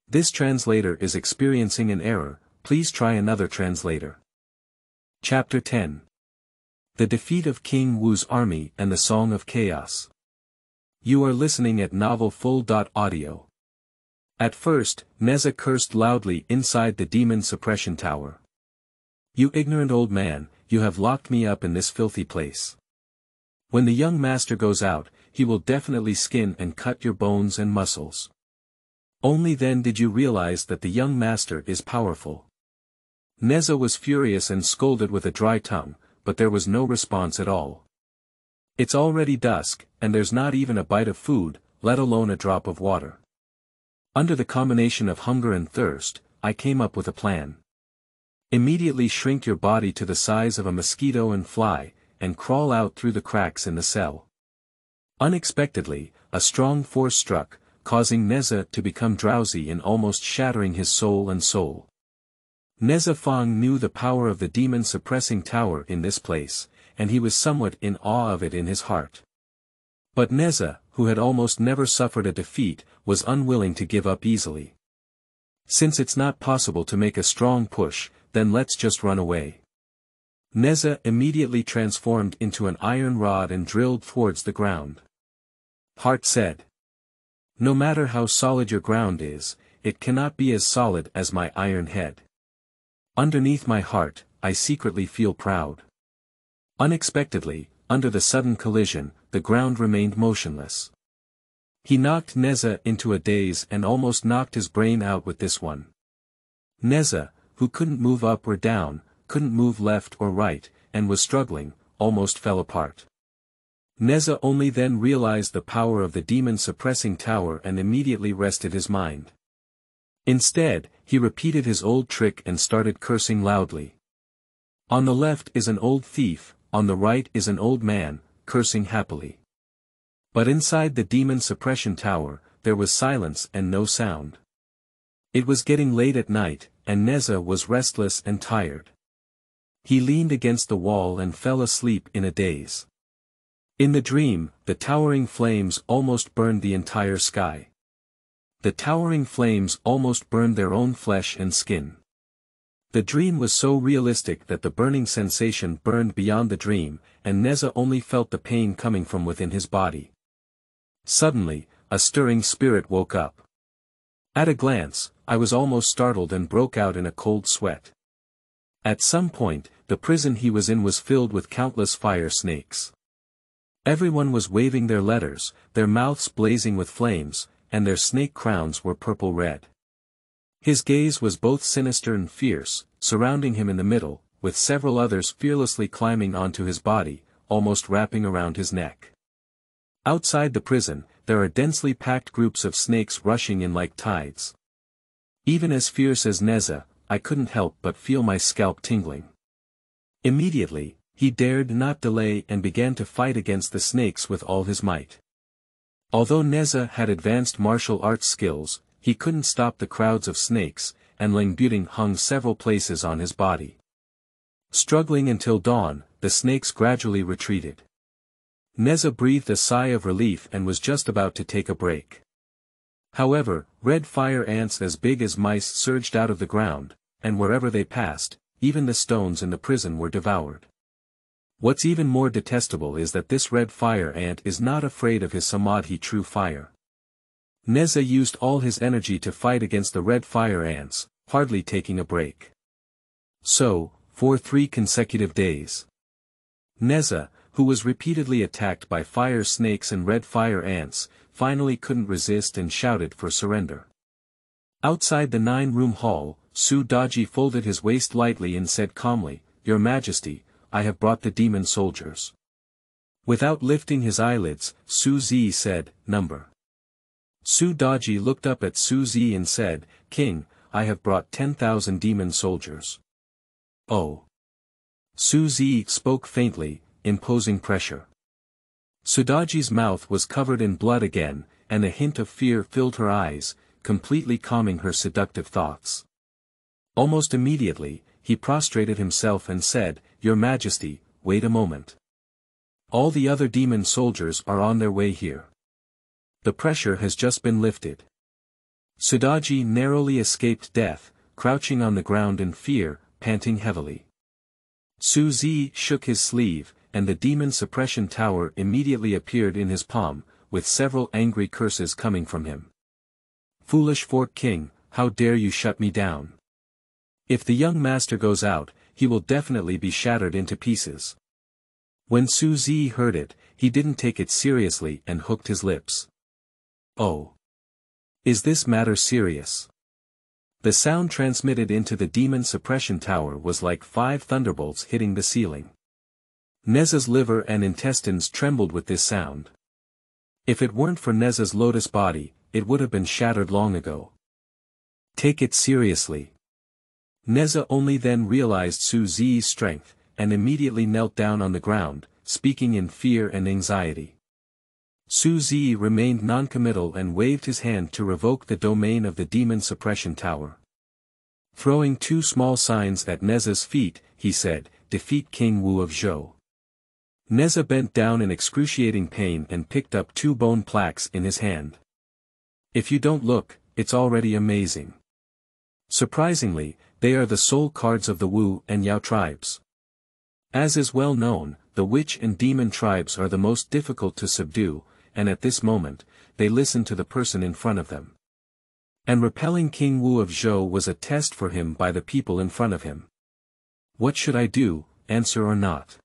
This translator is experiencing an error, please try another translator. Chapter 10. The defeat of King Wu's army and the Song of Chaos. You are listening at novelfull.audio. At first, Neza cursed loudly inside the demon suppression tower. "You ignorant old man, you have locked me up in this filthy place. When the young master goes out, he will definitely skin and cut your bones and muscles. Only then did you realize that the young master is powerful." Neza was furious and scolded with a dry tongue, but there was no response at all. "It's already dusk, and there's not even a bite of food, let alone a drop of water. Under the combination of hunger and thirst, I came up with a plan. Immediately shrink your body to the size of a mosquito and fly, and crawl out through the cracks in the cell." Unexpectedly, a strong force struck, causing Neza to become drowsy and almost shattering his soul and soul. Neza Fang knew the power of the demon-suppressing tower in this place, and he was somewhat in awe of it in his heart. But Neza, who had almost never suffered a defeat, was unwilling to give up easily. "Since it's not possible to make a strong push, then let's just run away." Neza immediately transformed into an iron rod and drilled towards the ground. Heart said, "No matter how solid your ground is, it cannot be as solid as my iron head. Underneath my heart, I secretly feel proud." Unexpectedly, under the sudden collision, the ground remained motionless. He knocked Neza into a daze and almost knocked his brain out with this one. Neza, who couldn't move up or down, couldn't move left or right, and was struggling, almost fell apart. Neza only then realized the power of the demon-suppressing tower and immediately rested his mind. Instead, he repeated his old trick and started cursing loudly. On the left is an old thief, on the right is an old man, cursing happily. But inside the demon suppression tower, there was silence and no sound. It was getting late at night, and Neza was restless and tired. He leaned against the wall and fell asleep in a daze. In the dream, the towering flames almost burned the entire sky. The towering flames almost burned their own flesh and skin. The dream was so realistic that the burning sensation burned beyond the dream, and Neza only felt the pain coming from within his body. Suddenly, a stirring spirit woke up. At a glance, I was almost startled and broke out in a cold sweat. At some point, the prison he was in was filled with countless fire snakes. Everyone was waving their letters, their mouths blazing with flames, and their snake crowns were purple-red. His gaze was both sinister and fierce, surrounding him in the middle, with several others fearlessly climbing onto his body, almost wrapping around his neck. Outside the prison, there are densely packed groups of snakes rushing in like tides. Even as fierce as Neza, I couldn't help but feel my scalp tingling. Immediately, he dared not delay and began to fight against the snakes with all his might. Although Neza had advanced martial arts skills, he couldn't stop the crowds of snakes, and Langbuting hung several places on his body. Struggling until dawn, the snakes gradually retreated. Neza breathed a sigh of relief and was just about to take a break. However, red fire ants as big as mice surged out of the ground, and wherever they passed, even the stones in the prison were devoured. What's even more detestable is that this red fire ant is not afraid of his samadhi true fire. Neza used all his energy to fight against the red fire ants, hardly taking a break. So, for 3 consecutive days. Neza, who was repeatedly attacked by fire snakes and red fire ants, finally couldn't resist and shouted for surrender. Outside the 9-room hall, Su Daji folded his waist lightly and said calmly, "Your Majesty, I have brought the demon soldiers." Without lifting his eyelids, Su Zi said, "Number." Su Daji looked up at Su Zi and said, "King, I have brought 10,000 demon soldiers." "Oh." Su Zi spoke faintly, imposing pressure. Sudaji's mouth was covered in blood again, and a hint of fear filled her eyes, completely calming her seductive thoughts. Almost immediately, he prostrated himself and said, "Your Majesty, wait a moment. All the other demon soldiers are on their way here. The pressure has just been lifted." Sudaji narrowly escaped death, crouching on the ground in fear, panting heavily. Su Zi shook his sleeve, and the demon suppression tower immediately appeared in his palm, with several angry curses coming from him. "Foolish Fort King, how dare you shut me down? If the young master goes out, he will definitely be shattered into pieces." When Su Zi heard it, he didn't take it seriously and hooked his lips. "Oh. Is this matter serious?" The sound transmitted into the demon suppression tower was like 5 thunderbolts hitting the ceiling. Neza's liver and intestines trembled with this sound. If it weren't for Neza's lotus body, it would have been shattered long ago. "Take it seriously." Neza only then realized Su Zi's strength, and immediately knelt down on the ground, speaking in fear and anxiety. Su Zi remained noncommittal and waved his hand to revoke the domain of the demon suppression tower. Throwing 2 small signs at Neza's feet, he said, "Defeat King Wu of Zhou." Neza bent down in excruciating pain and picked up 2 bone plaques in his hand. "If you don't look, it's already amazing. Surprisingly, they are the soul cards of the Wu and Yao tribes. As is well known, the witch and demon tribes are the most difficult to subdue, and at this moment, they listen to the person in front of them. And repelling King Wu of Zhou was a test for him by the people in front of him. What should I do, answer or not?"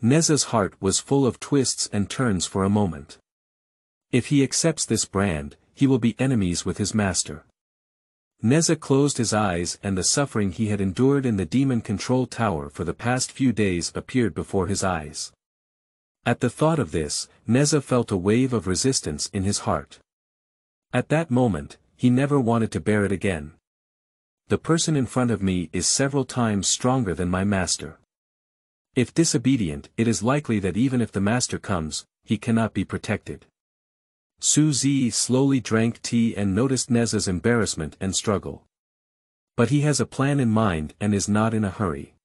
Neza's heart was full of twists and turns for a moment. If he accepts this brand, he will be enemies with his master. Neza closed his eyes and the suffering he had endured in the demon control tower for the past few days appeared before his eyes. At the thought of this, Neza felt a wave of resistance in his heart. At that moment, he never wanted to bear it again. The person in front of me is several times stronger than my master. If disobedient, it is likely that even if the master comes, he cannot be protected. Su Zi slowly drank tea and noticed Neza's embarrassment and struggle. But he has a plan in mind and is not in a hurry.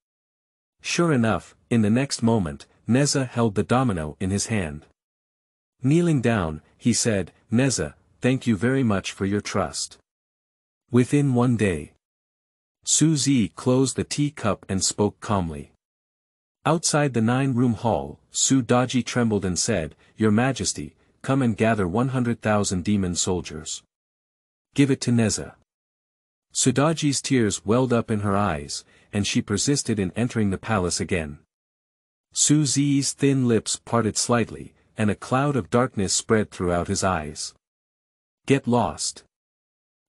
Sure enough, in the next moment, Neza held the domino in his hand. Kneeling down, he said, "Neza, thank you very much for your trust." Within one day, Ziya closed the teacup and spoke calmly. Outside the 9-room hall, Daji trembled and said, "Your Majesty, come and gather 100,000 demon soldiers. Give it to Neza." Daji's tears welled up in her eyes, and she persisted in entering the palace again. Ziya's thin lips parted slightly, and a cloud of darkness spread throughout his eyes. Get lost.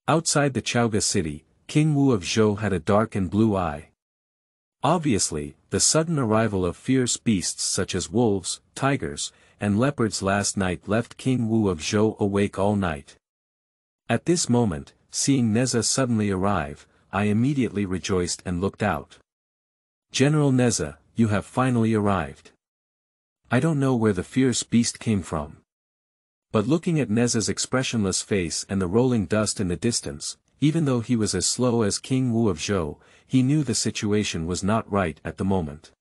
Outside the Chaoga city, King Wu of Zhou had a dark and blue eye. Obviously, the sudden arrival of fierce beasts such as wolves, tigers, and leopards last night left King Wu of Zhou awake all night. At this moment, seeing Neza suddenly arrive, I immediately rejoiced and looked out. "General Neza, you have finally arrived. I don't know where the fierce beast came from." But looking at Neza's expressionless face and the rolling dust in the distance, even though he was as slow as King Wu of Zhou, he knew the situation was not right at the moment.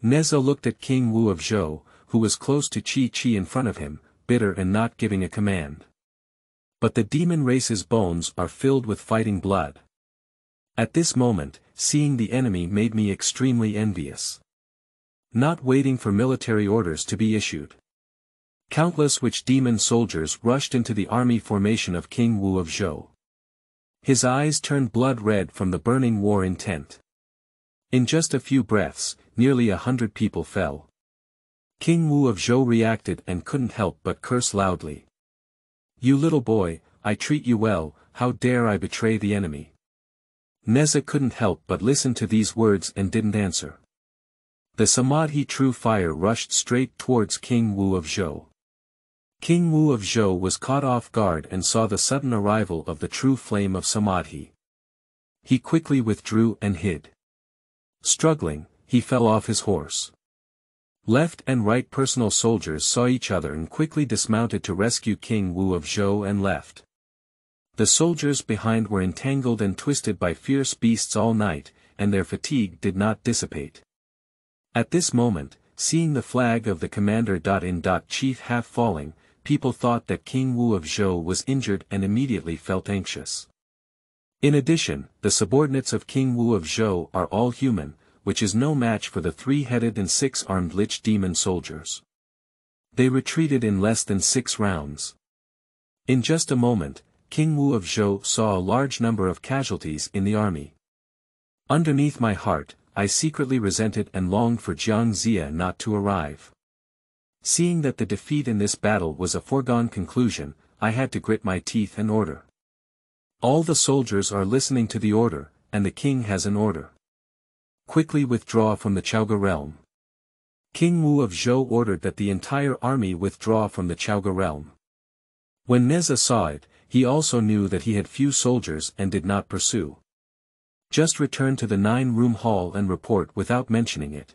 Neza looked at King Wu of Zhou, who was close to Qi in front of him, bitter and not giving a command. But the demon race's bones are filled with fighting blood. At this moment, seeing the enemy made me extremely envious. Not waiting for military orders to be issued, countless witch demon soldiers rushed into the army formation of King Wu of Zhou. His eyes turned blood red from the burning war intent. In just a few breaths, nearly 100 people fell. King Wu of Zhou reacted and couldn't help but curse loudly. "You little boy, I treat you well, how dare I betray the enemy?" Neza couldn't help but listen to these words and didn't answer. The Samadhi true fire rushed straight towards King Wu of Zhou. King Wu of Zhou was caught off guard and saw the sudden arrival of the true flame of Samadhi. He quickly withdrew and hid. Struggling, he fell off his horse. Left and right personal soldiers saw each other and quickly dismounted to rescue King Wu of Zhou and left. The soldiers behind were entangled and twisted by fierce beasts all night, and their fatigue did not dissipate. At this moment, seeing the flag of the commander-in-chief half falling, people thought that King Wu of Zhou was injured and immediately felt anxious. In addition, the subordinates of King Wu of Zhou are all human, which is no match for the 3-headed and 6-armed lich demon soldiers. They retreated in less than 6 rounds. In just a moment, King Wu of Zhou saw a large number of casualties in the army. Underneath my heart, I secretly resented and longed for Ziya not to arrive. Seeing that the defeat in this battle was a foregone conclusion, I had to grit my teeth and order. All the soldiers are listening to the order, and the king has an order. Quickly withdraw from the Chaoga realm. King Wu of Zhou ordered that the entire army withdraw from the Chaoga realm. When Neza saw it, he also knew that he had few soldiers and did not pursue. Just return to the 9-room hall and report without mentioning it.